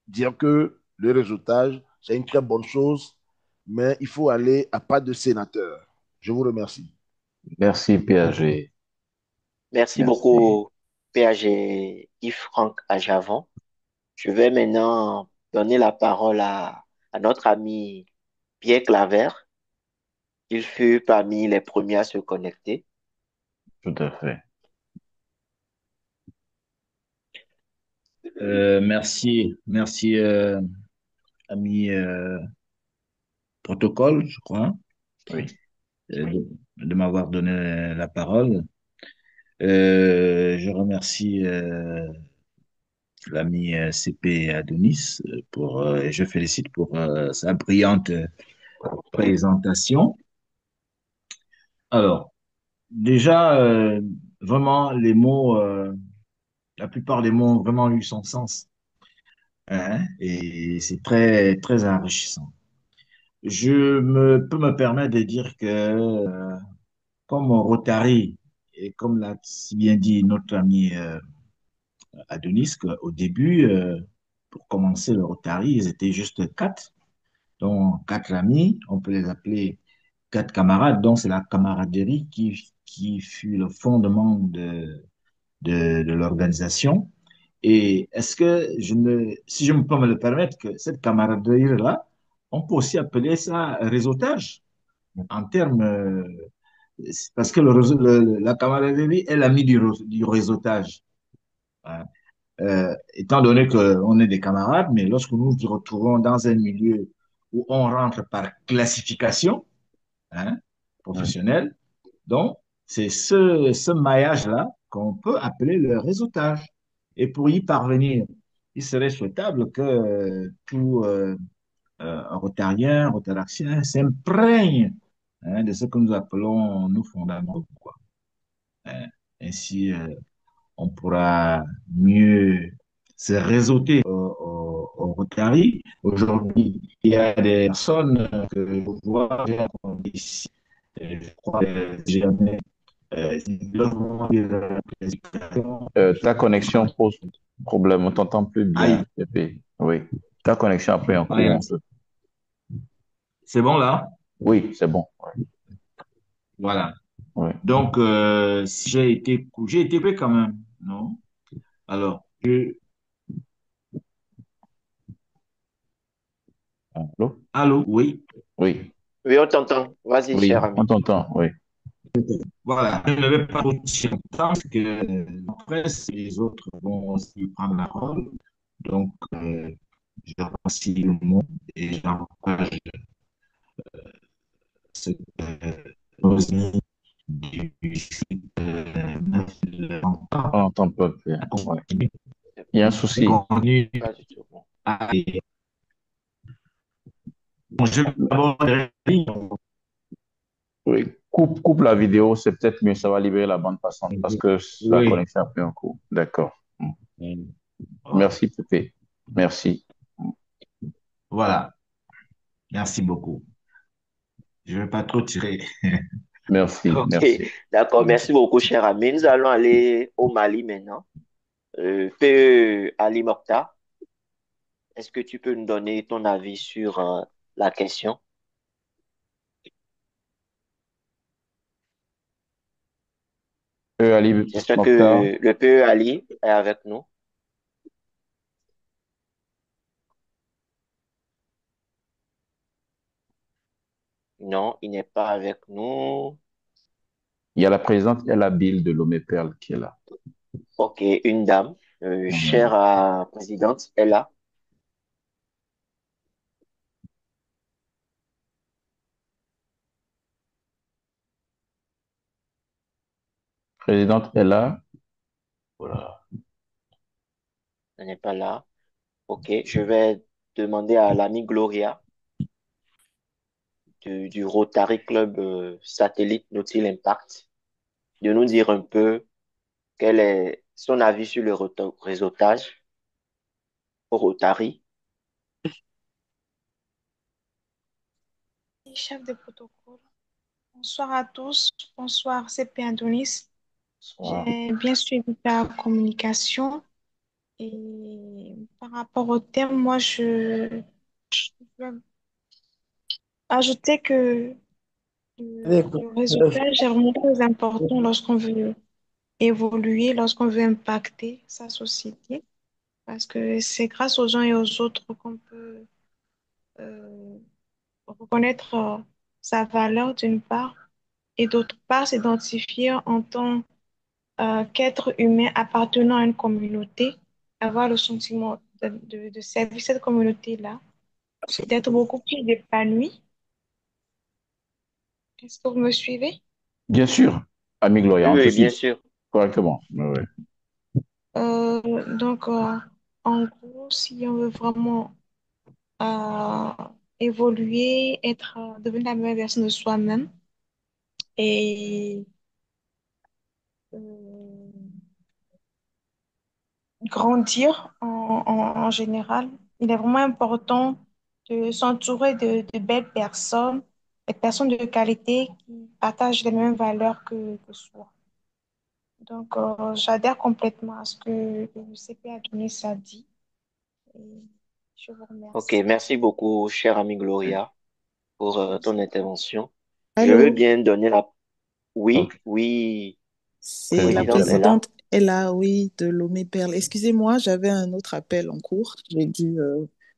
dire que le réseautage, c'est une très bonne chose, mais il faut aller à pas de sénateur. Je vous remercie. Merci, PAG. Merci Merci. beaucoup, PAG Yves-Franck Ajavon. Je vais maintenant donner la parole à notre ami Pierre Claver. Il fut parmi les premiers à se connecter. Tout à fait. Merci, ami protocole, je crois, Oui. de m'avoir donné la parole. Je remercie l'ami CP Adonis et je félicite pour sa brillante présentation. Alors, déjà, vraiment, la plupart des mots ont vraiment eu son sens, hein, et c'est très, très enrichissant. Peux me permettre de dire que, comme Rotary, et comme l'a si bien dit notre ami Adonis, qu'au début, pour commencer le Rotary, ils étaient juste quatre, donc quatre amis, on peut les appeler quatre camarades, donc c'est la camaraderie qui fut le fondement de l'organisation. Et est-ce que si je me peux me le permettre, que cette camaraderie-là, on peut aussi appeler ça réseautage en termes, parce que la camaraderie est l'ami du réseautage, hein. Étant donné qu'on est des camarades, mais lorsque nous nous retrouvons dans un milieu où on rentre par classification, hein, professionnelle, donc c'est ce maillage-là qu'on peut appeler le réseautage. Et pour y parvenir, il serait souhaitable que tout rotarien, rotaraxien s'imprègne, hein, de ce que nous appelons nos fondamentaux, quoi, hein. Ainsi, on pourra mieux se réseauter au Rotary. Aujourd'hui, il y a des personnes que je vois ici, je crois jamais, ils doivent vraiment dire les explications. Ta connexion pose problème. On t'entend plus bien, Aïe, Pépé. Oui. Ta connexion a pris un coup aïe, un peu. c'est bon là? Oui, c'est bon. Voilà. Oui. Donc, si j'ai été pris quand même, non? Alors, Allô? allô, oui. Oui. Oui, on t'entend. Vas-y, cher Oui, on ami. t'entend. Oui. Voilà, je ne vais pas trop dire longtemps parce que la presse et les autres vont aussi prendre la parole. Donc, je remercie le monde et j'encourage ce que nos amis du site 9 On n'entend pas bien. à Ouais. continuer, Il y a un souci. continuer Pas du tout. Bon. à... Bon, je vais d'abord dire, Oui. Coupe la vidéo, c'est peut-être mieux. Ça va libérer la bande passante parce que la oui, connexion a pris un coup. D'accord. oh, Merci, Pépé. Merci. voilà, merci beaucoup. Je ne vais pas trop tirer. Merci. Ok, Merci. d'accord. Merci beaucoup, cher ami. Nous allons aller au Mali maintenant. P.E. Ali Mokhtar, est-ce que tu peux nous donner ton avis sur la question? Ali J'espère Mokhtar. que le P.E. Ali est avec nous. Non, il n'est pas avec nous. Il y a la présidente Ella Bill de Lomé Perle qui est là. Ok, une dame. Mhm. Chère présidente, elle est là. Présidente Ella, voilà. Elle n'est pas là. Ok, je vais demander à l'amie Gloria du Rotary Club Satellite Nautil Impact de nous dire un peu quel est son avis sur le réseautage au Rotary. Chef de protocole. Bonsoir à tous. Bonsoir, c'est P. Adonis. Bonsoir. J'ai bien suivi ta communication et par rapport au thème, moi, je veux ajouter que le résultat est vraiment très important lorsqu'on veut évoluer, lorsqu'on veut impacter sa société, parce que c'est grâce aux uns et aux autres qu'on peut euh, reconnaître sa valeur d'une part et d'autre part s'identifier en tant qu'être humain appartenant à une communauté, avoir le sentiment de servir cette communauté-là, d'être beaucoup plus épanoui. Est-ce que vous me suivez? Bien sûr, Ami Gloria, Oui, on te oui, bien suit sûr. correctement. Oui, oui. Donc, en gros, si on veut vraiment euh, évoluer, devenir la meilleure version de soi-même et euh, grandir en général, il est vraiment important de s'entourer de belles personnes, des personnes de qualité qui partagent les mêmes valeurs que soi. Donc, j'adhère complètement à ce que le CP Adonis a dit et je vous Ok, remercie. merci beaucoup, chère amie Gloria, pour ton intervention. Je veux Allô, bien donner la... Oui, OK. oui, c'est la Présidente présidente est Ella. là. présidente Ella, oui, de Lomé Perle. Excusez-moi, j'avais un autre appel en cours. J'ai dû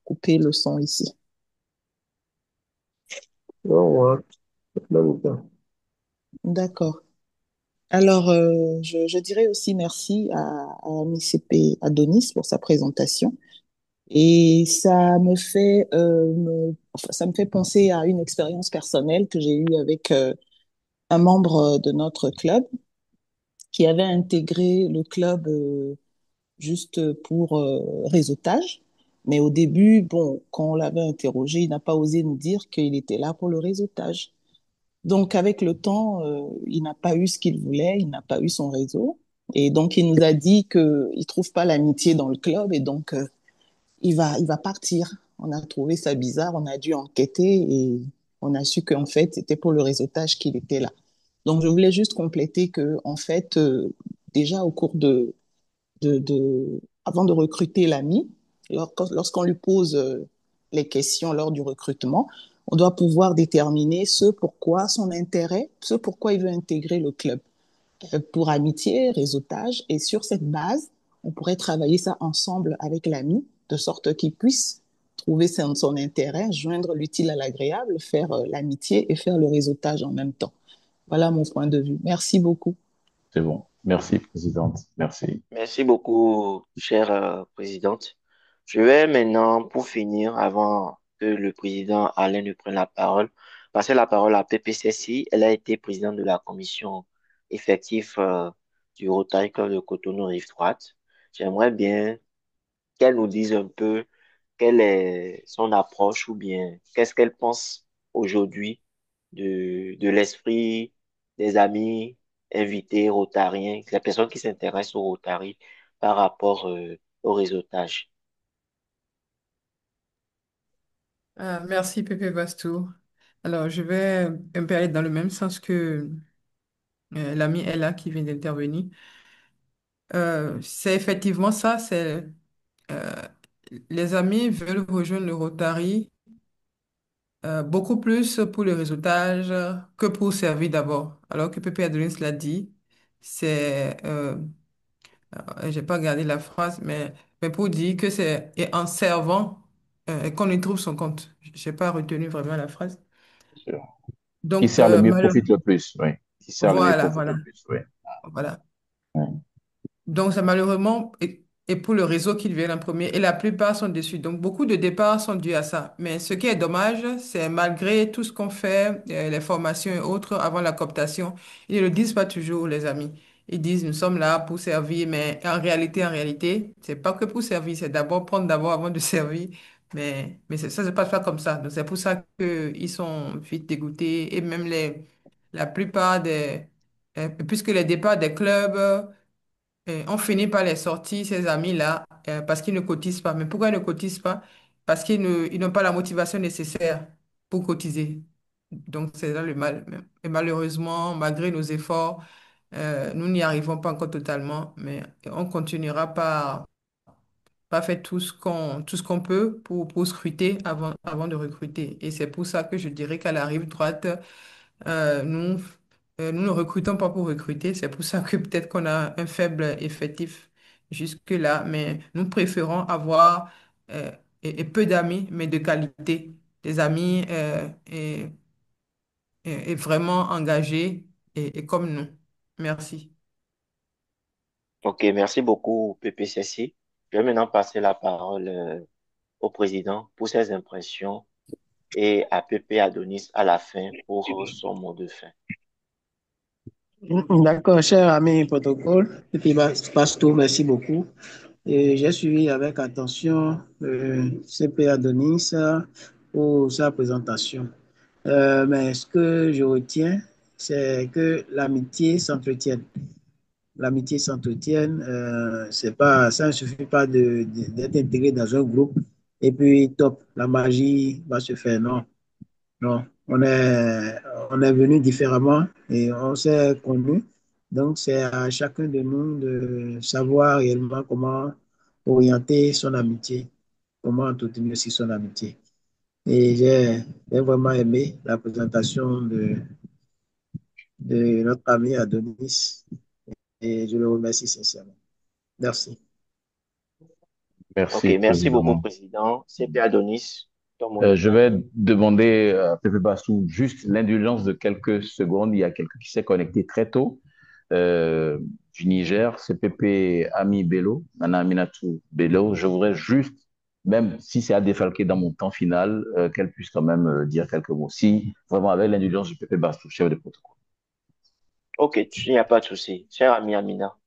couper le son ici. D'accord. Alors, je dirais aussi merci à MICP Adonis pour sa présentation. Et enfin, ça me fait penser à une expérience personnelle que j'ai eue avec un membre de notre club qui avait intégré le club juste pour réseautage. Mais au début, bon, quand on l'avait interrogé, il n'a pas osé nous dire qu'il était là pour le réseautage. Donc, avec le temps, il n'a pas eu ce qu'il voulait, il n'a pas eu son réseau. Et donc, il nous a dit qu'il ne trouve pas l'amitié dans le club et donc, il va partir. On a trouvé ça bizarre, on a dû enquêter et on a su qu'en fait, c'était pour le réseautage qu'il était là. Donc, je voulais juste compléter que, en fait, déjà au cours avant de recruter l'ami, lorsqu'on lui pose les questions lors du recrutement, on doit pouvoir déterminer son intérêt, ce pourquoi il veut intégrer le club. Pour amitié, réseautage, et sur cette base, on pourrait travailler ça ensemble avec l'ami, de sorte qu'il puisse trouver son intérêt, joindre l'utile à l'agréable, faire l'amitié et faire le réseautage en même temps. Voilà mon point de vue. Merci beaucoup. C'est bon. Merci, présidente. Merci. Merci beaucoup, chère présidente. Je vais maintenant, pour finir, avant que le président Alain ne prenne la parole, passer la parole à PPCC. Elle a été présidente de la commission effective du Rotary Club de Cotonou Rive Droite. J'aimerais bien qu'elle nous dise un peu quelle est son approche ou bien qu'est-ce qu'elle pense aujourd'hui de l'esprit des amis invités rotariens, les personnes qui s'intéressent au Rotary par rapport au réseautage. Merci, Pépé Bastou. Alors, je vais un peu aller dans le même sens que l'ami Ella qui vient d'intervenir. C'est effectivement ça, euh, les amis veulent rejoindre le Rotary beaucoup plus pour le réseautage que pour servir d'abord. Alors que Pépé Adonis l'a dit, c'est, j'ai pas gardé la phrase, mais pour dire que c'est et en servant qu'on y trouve son compte. J'ai pas retenu vraiment la phrase. Bien sûr. Qui Donc, sert le mieux profite le plus, oui. Qui sert le mieux voilà, profite le voilà, plus, oui. voilà. Ouais. Donc, c'est malheureusement, et pour le réseau qu'ils viennent en premier, et la plupart sont déçus. Donc, beaucoup de départs sont dus à ça. Mais ce qui est dommage, c'est malgré tout ce qu'on fait, les formations et autres, avant la cooptation, ils ne le disent pas toujours, les amis. Ils disent, nous sommes là pour servir, mais en réalité, c'est pas que pour servir, c'est d'abord prendre d'abord avant de servir. Mais ça ne se passe pas comme ça. Donc, c'est pour ça qu'ils sont vite dégoûtés. Et même la plupart puisque les départs des clubs, on finit par les sortir, ces amis-là, parce qu'ils ne cotisent pas. Mais pourquoi ils ne cotisent pas? Parce ils n'ont pas la motivation nécessaire pour cotiser. Donc, c'est là le mal. Et malheureusement, malgré nos efforts, nous n'y arrivons pas encore totalement, mais on continuera par faire tout ce qu'on peut pour scruter avant de recruter. Et c'est pour ça que je dirais qu'à la rive droite, euh, nous, nous ne recrutons pas pour recruter. C'est pour ça que peut-être qu'on a un faible effectif jusque-là. Mais nous préférons avoir euh, peu d'amis, mais de qualité. Des amis et vraiment engagés et comme nous. Merci. Ok, merci beaucoup, PPCC. Je vais maintenant passer la parole au président pour ses impressions et à PP Adonis à la fin pour son mot de fin. D'accord, cher ami protocole, et puis Pasto, merci beaucoup. Et j'ai suivi avec attention CP Adonis pour sa présentation. Mais ce que je retiens, c'est que l'amitié s'entretienne. L'amitié s'entretienne, c'est pas, ça ne suffit pas d'être intégré dans un groupe et puis top, la magie va se faire. Non, non, on est venu différemment et on s'est connus. Donc, c'est à chacun de nous de savoir réellement comment orienter son amitié, comment entretenir aussi son amitié. Et j'ai vraiment aimé la présentation de notre ami Adonis et je le remercie sincèrement. Merci. Ok, Merci, merci beaucoup, Président. président. CP Adonis, ton mot de Je fin. vais demander à Pepe Bassou juste l'indulgence de quelques secondes. Il y a quelqu'un qui s'est connecté très tôt euh, du Niger, c'est Pepe Ami Bello, Nana Aminatou Bello. Je voudrais juste, même si c'est à défalquer dans mon temps final, qu'elle puisse quand même dire quelques mots. Si, vraiment, avec l'indulgence de Pepe Bassou, chef de protocole. Ok, il n'y a pas de souci. Cher ami Amina,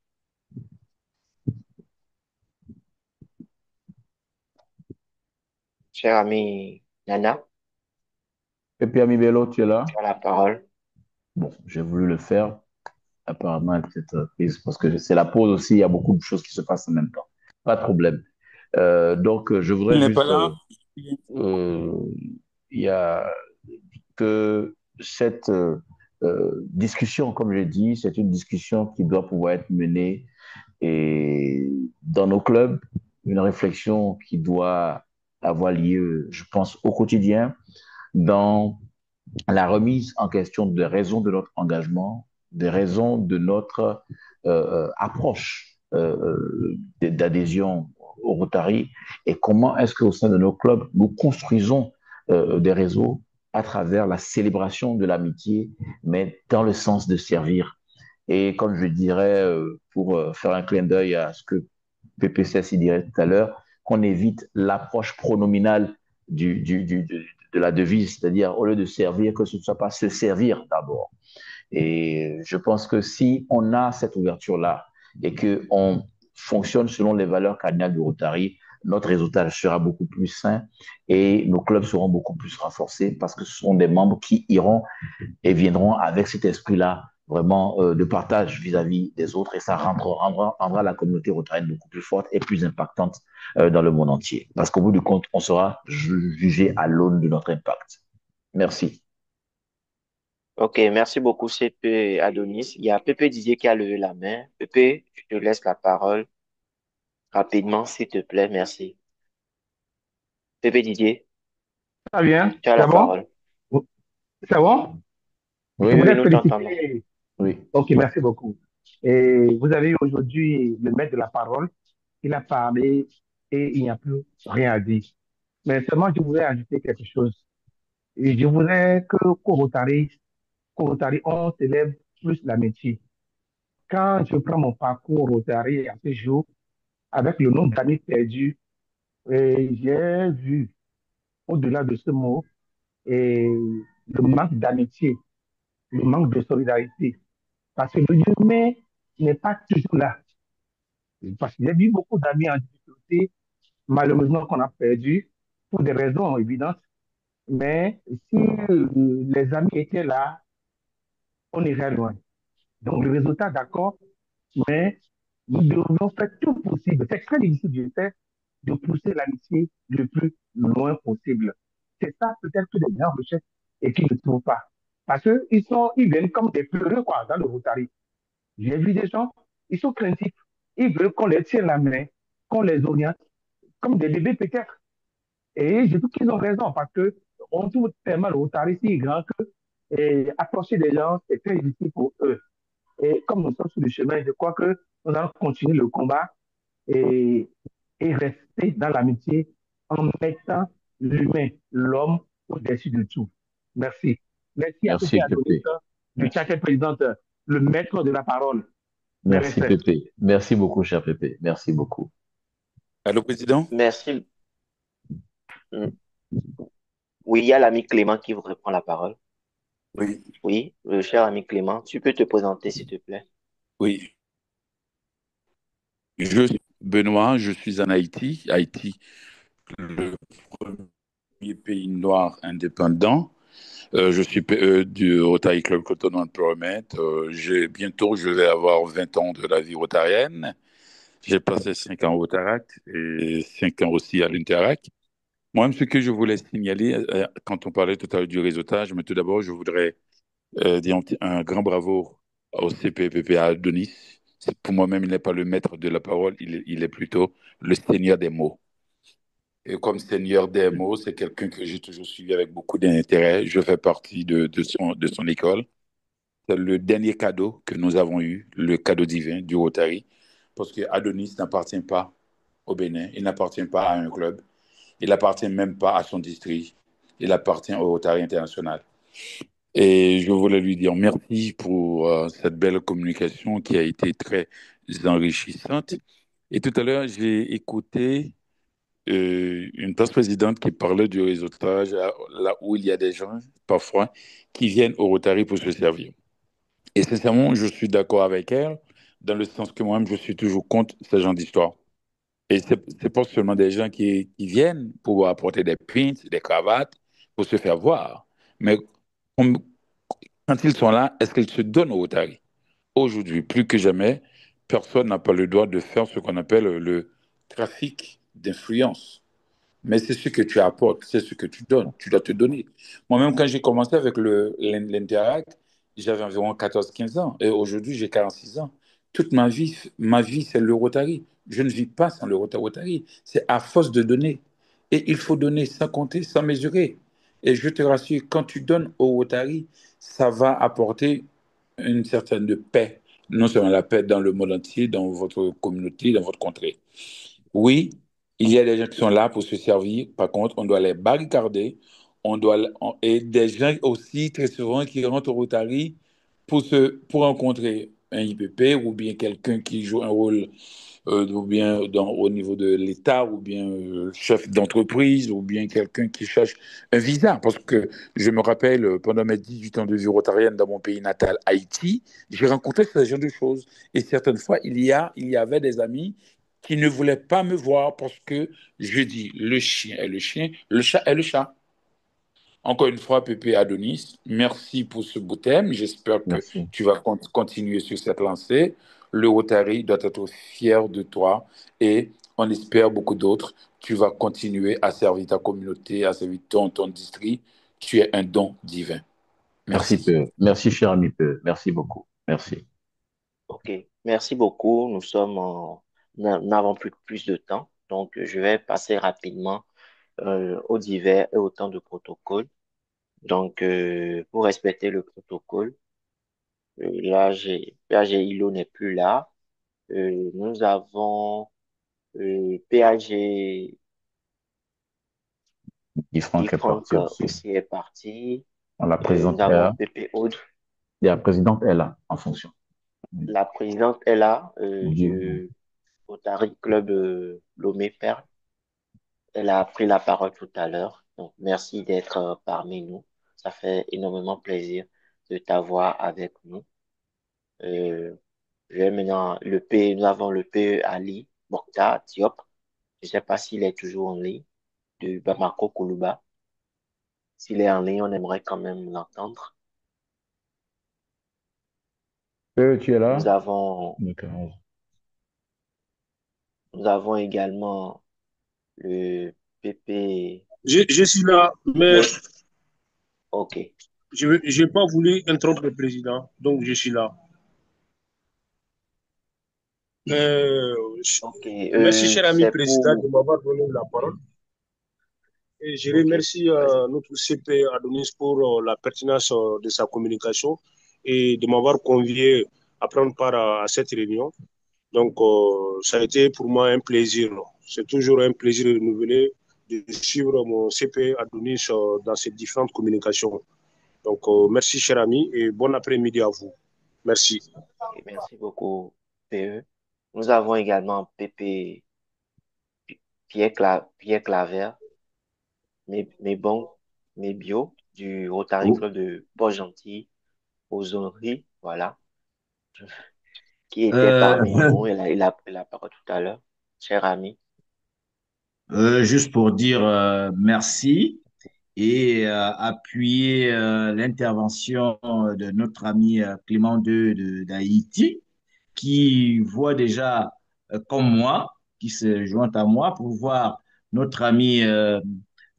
cher ami Nana, Pepe Ami Bello, tu es tu là? as la parole. Bon, j'ai voulu le faire. Apparemment, elle peut être prise parce que c'est la pause aussi. Il y a beaucoup de choses qui se passent en même temps. Pas de problème. Donc, je Il voudrais n'est pas juste, là. euh, il y a que cette discussion, comme je dis, c'est une discussion qui doit pouvoir être menée et dans nos clubs, une réflexion qui doit avoir lieu, je pense, au quotidien, dans la remise en question des raisons de notre engagement, des raisons de notre approche d'adhésion au Rotary et comment est-ce qu'au sein de nos clubs, nous construisons des réseaux à travers la célébration de l'amitié, mais dans le sens de servir. Et comme je dirais, pour faire un clin d'œil à ce que PPCS dirait tout à l'heure, qu'on évite l'approche pronominale de la devise, c'est-à-dire au lieu de servir, que ce ne soit pas se servir d'abord. Et je pense que si on a cette ouverture-là et qu'on fonctionne selon les valeurs cardinales du Rotary, notre réseautage sera beaucoup plus sain et nos clubs seront beaucoup plus renforcés parce que ce sont des membres qui iront et viendront avec cet esprit-là vraiment de partage vis-à-vis des autres et ça rendra la communauté rotarienne beaucoup plus forte et plus impactante dans le monde entier. Parce qu'au bout du compte, on sera jugé à l'aune de notre impact. Merci. Ok, merci beaucoup, CP Adonis. Il y a Pepe Didier qui a levé la main. Pepe, je te laisse la parole rapidement, s'il te plaît. Merci. Pepe Didier, Ça bien? tu as la C'est bon? parole. C'est bon? Oui, Je Oui, voudrais nous t'entendons. féliciter. oui. Ok, merci beaucoup. Et vous avez eu aujourd'hui le maître de la parole. Il a parlé et il n'y a plus rien à dire. Mais seulement, je voudrais ajouter quelque chose. Et je voudrais que qu'au Rotary, qu'au Rotary, on célèbre plus l'amitié. Quand je prends mon parcours au Rotary à ce jour, avec le nombre d'amis perdus, j'ai vu, au-delà de ce mot, et le manque d'amitié, le manque de solidarité. Parce que l'humain n'est pas toujours là. Parce que j'ai vu beaucoup d'amis en difficulté, malheureusement, qu'on a perdu pour des raisons évidentes. Mais si les amis étaient là, on irait loin. Donc, le résultat, d'accord, mais nous devons faire tout possible. C'est très difficile, je sais, de pousser l'amitié le plus loin possible. C'est ça peut-être que les gens recherchent et qui ne trouvent pas. Parce qu'ils viennent comme des pleureux, quoi, dans le Rotary. J'ai vu des gens, ils sont craintifs. Ils veulent qu'on les tienne la main, qu'on les oriente, comme des bébés peut-être. Et je trouve qu'ils ont raison parce que on trouve tellement le Rotary si grand que approcher des gens, c'est très difficile pour eux. Et comme nous sommes sur le chemin, je crois que nous allons continuer le combat et, et rester dans l'amitié en mettant l'humain, l'homme, au-dessus de tout. Merci. Merci à Pépé Merci, Adonis, Pépé. du Tchad présidente, le maître de la parole. Mes Merci, respects. Pépé. Merci beaucoup, cher Pépé. Merci beaucoup. Allô, Président? Merci. Mm. Oui, il y a l'ami Clément qui voudrait prendre la parole. Oui, Oui, le cher ami Clément, tu peux te présenter, s'il te plaît. oui. Je suis Benoît, je suis en Haïti. Haïti, le premier pays noir indépendant. Je suis du Rotary Club Cotonou Empowerment. Bientôt, je vais avoir 20 ans de la vie rotarienne. J'ai passé 5 ans au Rotaract et 5 ans aussi à l'Interact. Moi-même, ce que je voulais signaler, quand on parlait tout à l'heure du réseautage, mais tout d'abord, je voudrais dire un grand bravo au CPPPA Adonis. Pour moi-même, il n'est pas le maître de la parole, il est plutôt le seigneur des mots. Et comme seigneur des mots, c'est quelqu'un que j'ai toujours suivi avec beaucoup d'intérêt. Je fais partie de son école. C'est le dernier cadeau que nous avons eu, le cadeau divin du Rotary, parce que Adonis n'appartient pas au Bénin, il n'appartient pas à un club, il n'appartient même pas à son district, il appartient au Rotary International. Et je voulais lui dire merci pour cette belle communication qui a été très enrichissante. Et tout à l'heure, j'ai écouté une vice-présidente qui parlait du réseautage, là où il y a des gens, parfois, qui viennent au Rotary pour se servir. Et sincèrement, je suis d'accord avec elle, dans le sens que moi-même, je suis toujours contre ce genre d'histoire. Et c'est pas seulement des gens qui viennent pour apporter des pins, des cravates, pour se faire voir. Mais comme- quand ils sont là, est-ce qu'ils se donnent au Rotary? Aujourd'hui, plus que jamais, personne n'a pas le droit de faire ce qu'on appelle le trafic d'influence. Mais c'est ce que tu apportes, c'est ce que tu donnes. Tu dois te donner. Moi-même, quand j'ai commencé avec l'Interact, j'avais environ 14 15 ans. Et aujourd'hui, j'ai 46 ans. Toute ma vie, c'est le Rotary. Je ne vis pas sans le Rotary. C'est à force de donner. Et il faut donner sans compter, sans mesurer. Et je te rassure, quand tu donnes au Rotary, ça va apporter une certaine paix. Non seulement la paix dans le monde entier, dans votre communauté, dans votre contrée. Oui, il y a des gens qui sont là pour se servir. Par contre, on doit les barricader. Et des gens aussi, très souvent, qui rentrent au Rotary pour rencontrer un IPP ou bien quelqu'un qui joue un rôle ou bien au niveau de l'État, ou bien chef d'entreprise, ou bien quelqu'un qui cherche un visa. Parce que je me rappelle, pendant mes 18 ans de vie rotarienne dans mon pays natal, Haïti, j'ai rencontré ce genre de choses. Et certaines fois, il y avait des amis qui ne voulaient pas me voir parce que je dis, le chien est le chien, le chat est le chat. Encore une fois, Pépé Adonis, merci pour ce beau thème. J'espère que Merci. tu vas continuer sur cette lancée. Le Rotary doit être fier de toi et on espère beaucoup d'autres. Tu vas continuer à servir ta communauté, à servir ton district. Tu es un don divin. Merci, Merci. Peu. Merci, cher ami Peu. Merci beaucoup. Merci. OK. Merci beaucoup. Nous n'avons plus de temps. Donc, je vais passer rapidement aux divers et au temps de protocole. Donc, pour respecter le protocole, PAG ILO n'est plus là. Nous avons PAG Guy Guy Franck est Franck parti aussi. aussi est parti. On l'a Nous avons présenté. Pépé Aude. Et la présidente est là, en fonction. La présidente est là, Du... du Rotary Club Lomé-Perle. Elle a pris la parole tout à l'heure. Donc, merci d'être parmi nous. Ça fait énormément plaisir de t'avoir avec nous. Euh, je vais maintenant nous avons le P. Ali Mokhtar Diop. Je ne sais pas s'il est toujours en ligne, de Bamako Koulouba. S'il est en ligne, on aimerait quand même l'entendre. Tu es Nous là? avons, D'accord. nous avons également le PP. Je suis là, mais OK. je n'ai pas voulu interrompre le président, donc je suis là. Euh, OK. Merci, cher ami C'est président, de pour. m'avoir donné la parole. Et je OK. remercie notre CP Adonis pour la pertinence de sa communication et de m'avoir convié à prendre part à cette réunion. Donc, ça a été pour moi un plaisir. C'est toujours un plaisir renouvelé de suivre mon CP Adonis dans ces différentes communications. Donc, merci, cher ami, et bon après-midi à vous. Merci. Et merci beaucoup, PE. Nous avons également PP Pierre Claver, mes bons, mes bio du Rotary Oh. Club de Port-Gentil, aux Zonneries, voilà, qui était Euh, parmi nous. Il a pris la parole tout à l'heure, cher ami. Juste pour dire merci et appuyer l'intervention de notre ami Clément d'Haïti, qui voit déjà, comme moi, qui se joint à moi pour voir notre ami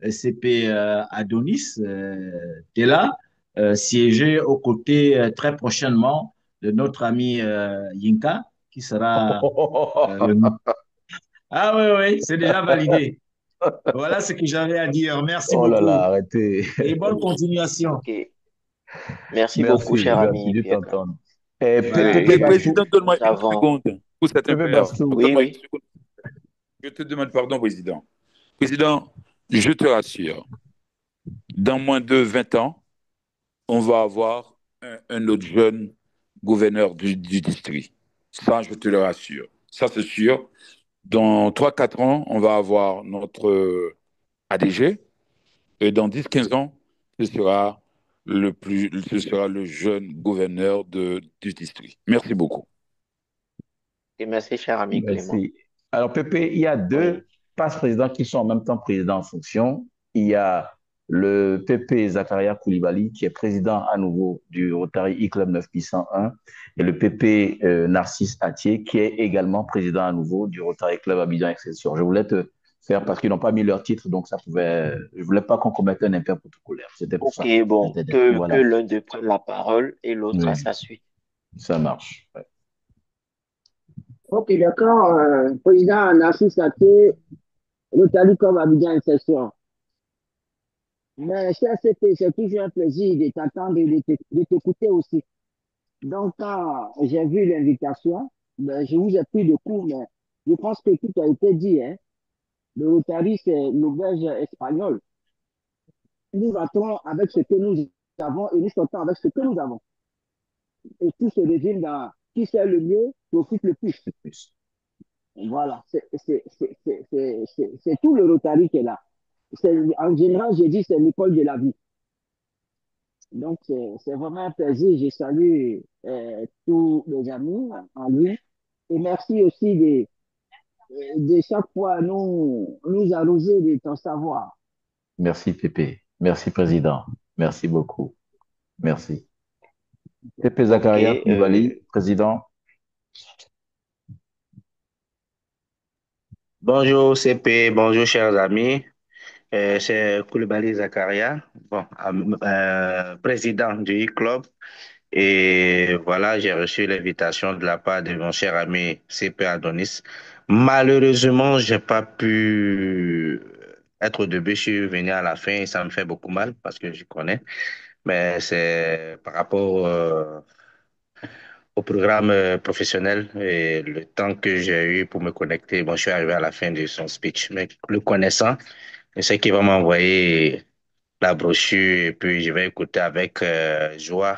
CP Adonis Tella siéger aux côtés très prochainement de notre ami Yinka, qui sera le... Ah oui, oui, c'est déjà validé. Voilà ce que j'avais à dire. Merci Oh là là, beaucoup arrêtez. et bonne continuation. OK. Merci beaucoup, Merci, cher merci ami de Pierre Claver. t'entendre. Et Voilà. Pépé Bastou, Président, donne-moi Nous une avons. seconde pour cette Pépé affaire. Bastou, Oui, Donne-moi une oui. seconde. Je te demande pardon, Président. Président, je te rassure, dans moins de 20 ans, on va avoir un autre jeune gouverneur du district. Ça, je te le rassure. Ça, c'est sûr. Dans 3 4 ans, on va avoir notre ADG. Et dans 10 15 ans, ce sera le jeune gouverneur du district. Merci beaucoup. Et merci, cher ami Clément. merci. Alors, Pépé, il y a Oui. deux passe-présidents qui sont en même temps présidents en fonction. Il y a le Pépé Zakaria Koulibaly, qui est président à nouveau du Rotary E-Club 9101, et le Pépé Narcisse Atier, qui est également président à nouveau du Rotary Club Abidjan Excelsior. Je voulais te faire parce qu'ils n'ont pas mis leur titre, donc ça pouvait. Je voulais pas qu'on commette un impair protocolaire. C'était pour ça. OK, bon, que Voilà. l'un d'eux prenne la parole et l'autre à Oui, sa suite. ça marche. Ouais. Ok, d'accord. Président Narcisse Saké, Rotary comme Abidjan Insertion. Mais cher CP, c'est toujours un plaisir de t'attendre et de t'écouter aussi. Donc, quand j'ai vu l'invitation, ben, je vous ai pris de court, mais je pense que tout a été dit, hein. Le Rotary, c'est l'auberge espagnole. Nous entrons avec ce que nous avons et nous sortons avec ce que nous avons. Et tout se résume dans qui sait le mieux profite le plus. Voilà, c'est tout le Rotary qui est là. En général, j'ai dit c'est l'école de la vie. Donc, c'est vraiment un plaisir. Je salue tous les amis en lui. Et merci aussi de chaque fois nous arroser de ton savoir. Merci, Pépé. Merci, Président. Merci beaucoup. Merci. Pépé Zakaria OK. Koulibaly, Président. Bonjour CP, bonjour chers amis. C'est Koulibaly Zakaria, bon, président du e-club. Et voilà, j'ai reçu l'invitation de la part de mon cher ami CP Adonis. Malheureusement, j'ai pas pu être au début, je suis venu à la fin et ça me fait beaucoup mal parce que je connais. Mais c'est par rapport au programme professionnel et le temps que j'ai eu pour me connecter. Bon, je suis arrivé à la fin de son speech, mais le connaissant, je sais qu'il va m'envoyer la brochure et puis je vais écouter avec joie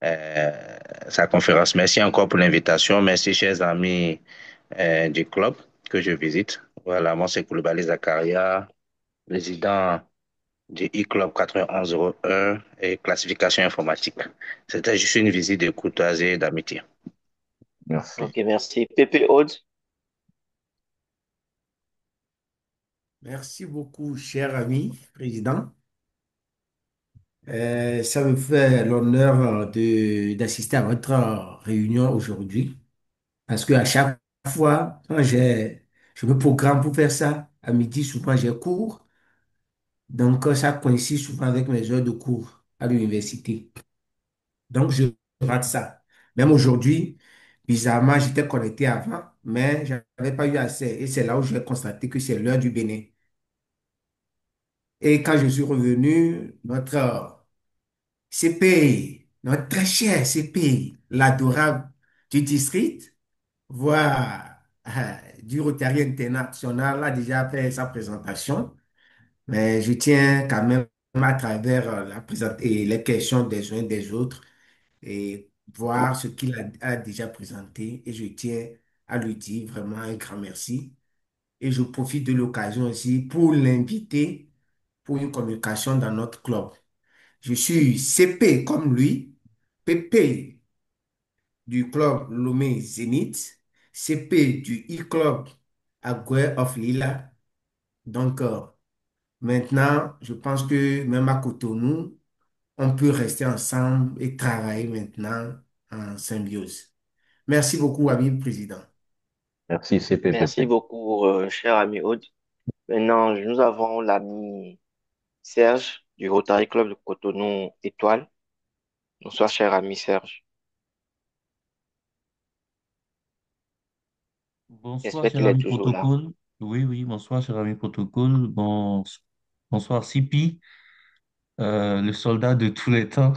sa conférence. Merci encore pour l'invitation. Merci, chers amis du club que je visite. Voilà, moi, c'est Koulibaly Zakaria, président du e-club 9101 et classification informatique. C'était juste une visite de courtoisie et d'amitié. Merci. Ok, merci. Pépé Aude. Merci beaucoup, cher ami président. Ça me fait l'honneur d'assister à votre réunion aujourd'hui parce qu'à chaque fois, je me programme pour faire ça, à midi, souvent j'ai cours. Donc, ça coïncide souvent avec mes heures de cours à l'université. Donc, je rate ça. Même aujourd'hui, bizarrement, j'étais connecté avant, mais je n'avais pas eu assez. Et c'est là où j'ai constaté que c'est l'heure du Bénin. Et quand je suis revenu, notre CP, notre très cher CP, l'adorable du district, voire du Rotary International, a déjà fait sa présentation. Mais je tiens quand même à travers et les questions des uns des autres et voir ce qu'il a déjà présenté. Et je tiens à lui dire vraiment un grand merci. Et je profite de l'occasion aussi pour l'inviter pour une communication dans notre club. Je suis CP comme lui, PP du club Lomé Zénith, CP du e-club Agüe of Lila. Donc, maintenant, je pense que même à Cotonou, on peut rester ensemble et travailler maintenant en symbiose. Merci beaucoup, ami le président. Merci, Merci CPPP. beaucoup, cher ami Aude. Maintenant, nous avons l'ami Serge du Rotary Club de Cotonou Étoile. Bonsoir, cher ami Serge. Bonsoir, J'espère cher qu'il est ami toujours là. protocole. Oui, oui, bonsoir, cher ami protocole. Bonsoir, Sipi, le soldat de tous les temps.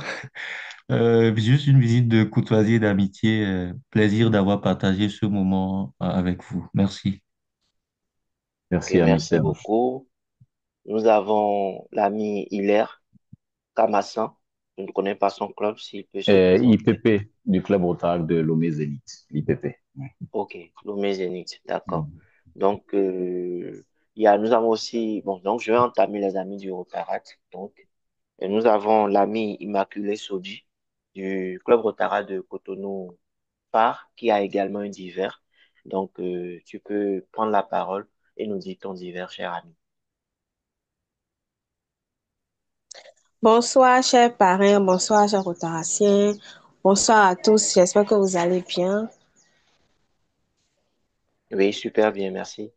Juste une visite de courtoisie et d'amitié. Plaisir d'avoir partagé ce moment avec vous. Merci. Ok, Merci, ami merci Serge. beaucoup. Nous avons l'ami Hilaire Kamassan. Je ne connais pas son club, s'il peut se présenter. IPP du club Rotary de Lomé Zénith, l'IPP. Ok, Lomé Zénith, d'accord. Donc, nous avons aussi, bon, donc je vais entamer les amis du Rotarat. Donc, et nous avons l'ami Immaculé Sodi du club Rotara de Cotonou Phare, qui a également un divers. Donc, tu peux prendre la parole et nous dire ton divers, cher ami. Bonsoir, chers parrains, bonsoir, chers rotaraciens, bonsoir à tous, j'espère que vous allez bien. Oui, super bien, merci.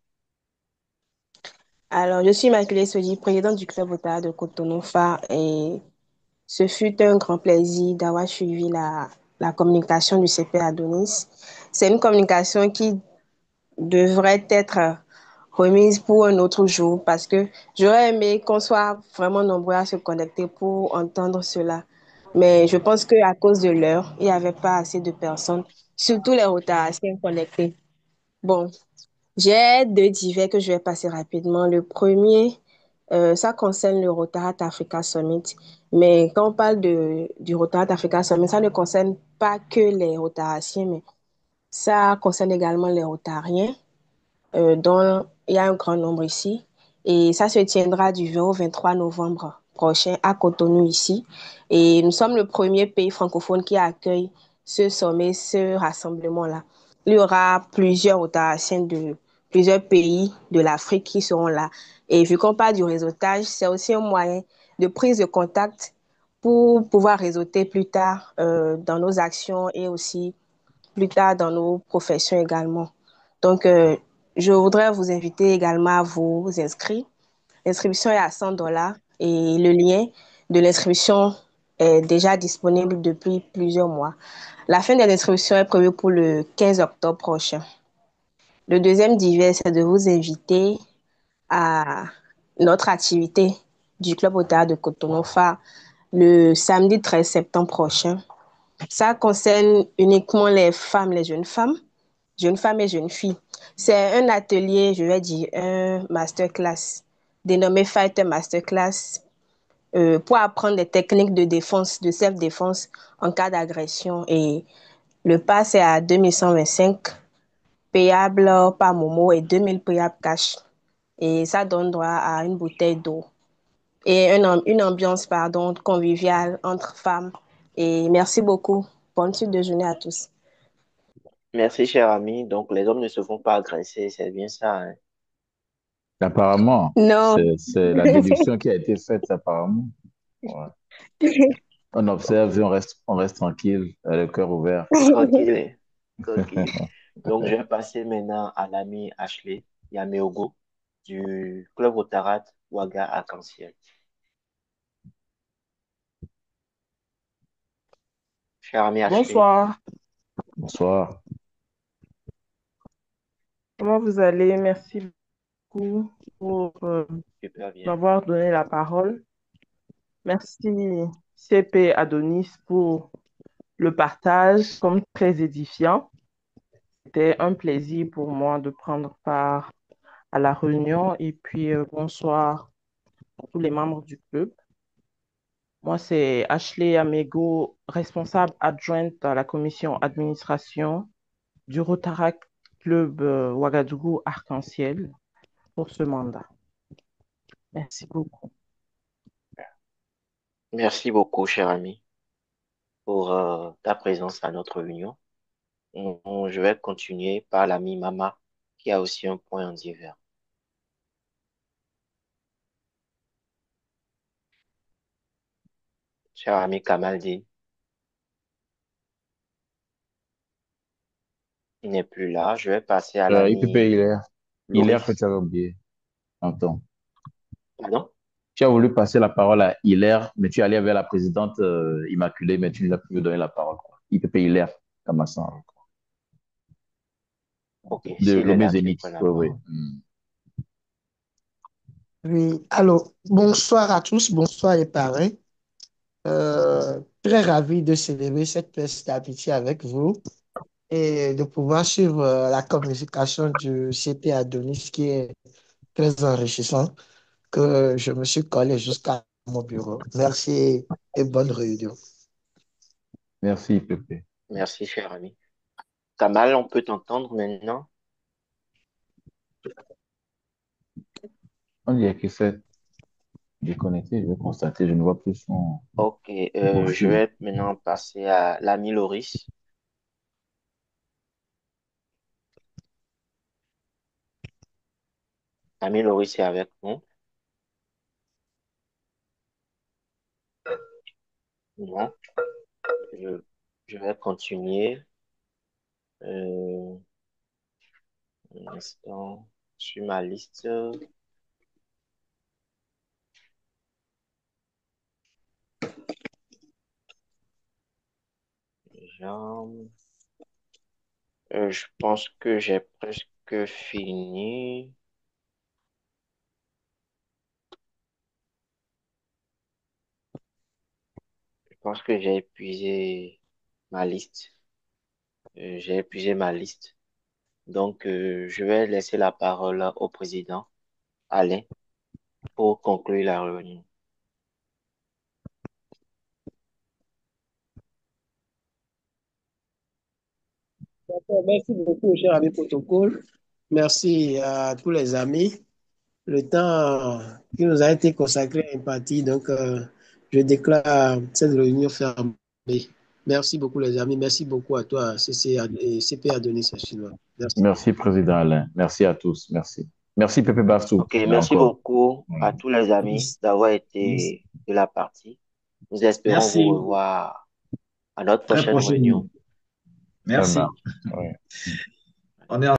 Alors, je suis Immaculée Soji, présidente du club Rotary de Cotonou Phare et ce fut un grand plaisir d'avoir suivi la communication du CP Adonis. C'est une communication qui devrait être remise pour un autre jour parce que j'aurais aimé qu'on soit vraiment nombreux à se connecter pour entendre cela. Mais je pense qu'à cause de l'heure, il n'y avait pas assez de personnes, surtout les rotations connectées. Bon, j'ai deux divers que je vais passer rapidement. Le premier, ça concerne le Rotaract Africa Summit. Mais quand on parle du Rotaract Africa Summit, ça ne concerne pas que les rotaraciens, mais ça concerne également les rotariens dont il y a un grand nombre ici. Et ça se tiendra du 20 au 23 novembre prochain à Cotonou ici. Et nous sommes le premier pays francophone qui accueille ce sommet, ce rassemblement-là. Il y aura plusieurs rotations de plusieurs pays de l'Afrique qui seront là. Et vu qu'on parle du réseautage, c'est aussi un moyen de prise de contact pour pouvoir réseauter plus tard dans nos actions et aussi plus tard dans nos professions également. Donc, je voudrais vous inviter également à vous inscrire. L'inscription est à $100 et le lien de l'inscription est déjà disponible depuis plusieurs mois. La fin de l'inscription est prévue pour le 15 octobre prochain. Le deuxième divers, c'est de vous inviter à notre activité du Club Rotary de Cotonou Phare le samedi 13 septembre prochain. Ça concerne uniquement les femmes, les jeunes femmes et jeunes filles. C'est un atelier, je vais dire, un masterclass, dénommé Fighter Masterclass, pour apprendre des techniques de défense, de self-défense en cas d'agression. Et le pass est à 2125, payable par Momo et 2000 payable cash. Et ça donne droit à une bouteille d'eau et une ambiance, conviviale entre femmes. Et merci beaucoup. Bonne suite de journée à tous. Merci, cher ami. Donc, les hommes ne se font pas agresser, c'est bien ça, hein? Apparemment, Non. c'est la déduction qui a été faite, apparemment. Ouais. On observe et on reste tranquille, le cœur ouvert. Tranquille, tranquille. Donc, je vais passer maintenant à l'ami Ashley Yameogo du club Otarat Ouaga Arc-en-Ciel. Cher ami Ashley, Bonsoir, Bonsoir. comment vous allez? Merci beaucoup pour super bien. m'avoir donné la parole. Merci CP Adonis pour le partage comme très édifiant. C'était un plaisir pour moi de prendre part à la réunion et puis bonsoir à tous les membres du club. Moi, c'est Ashley Amego, responsable adjointe à la commission administration du Rotaract Club Ouagadougou Arc-en-Ciel pour ce mandat. Merci beaucoup. Merci beaucoup, cher ami, pour ta présence à notre réunion. Je vais continuer par l'ami Mama, qui a aussi un point en divers. Cher ami Kamaldi, il n'est plus là. Je vais passer à IPP l'ami Hilaire que Loris. tu avais oublié. Entends. Pardon? Tu as voulu passer la parole à Hilaire, mais tu es allé vers la présidente Immaculée, mais tu ne lui as plus donné la parole, quoi. IPP Hilaire, Kamassan, Ok, de s'il est Lomé là, tu Zénith. prends la Oui, oui. parole. Oui, alors, bonsoir à tous, bonsoir les parrains. Très ravi de célébrer cette fête d'amitié avec vous et de pouvoir suivre la communication du CP Adonis qui est très enrichissant, que je me suis collé jusqu'à mon bureau. Merci et bonne réunion. Merci, IPP. Merci, cher ami. Kamal, on peut t'entendre maintenant? On dirait qu'il s'est déconnecté, je vais constater, je ne vois plus son Ok, je profil. vais maintenant passer à l'ami Loris. L'ami Loris est avec nous. Non, je, je vais continuer. Un instant, sur ma liste. Jean. Je pense que j'ai presque fini. Je pense que j'ai épuisé ma liste. J'ai épuisé ma liste. Donc, je vais laisser la parole au président Alain pour conclure la réunion. D'accord, merci beaucoup, cher ami protocole. Merci à tous les amis. Le temps qui nous a été consacré est imparti, donc je déclare cette réunion fermée. Merci beaucoup, les amis. Merci beaucoup à toi, CP Adonis Chinois. Merci. Merci, Président Alain. Merci à tous. Merci. Merci, Pepe Bastou. Ok, merci Encore. beaucoup à tous les amis d'avoir été de la partie. Nous espérons Merci. vous revoir à notre Très prochaine réunion. prochainement. Merci. Ouais. On est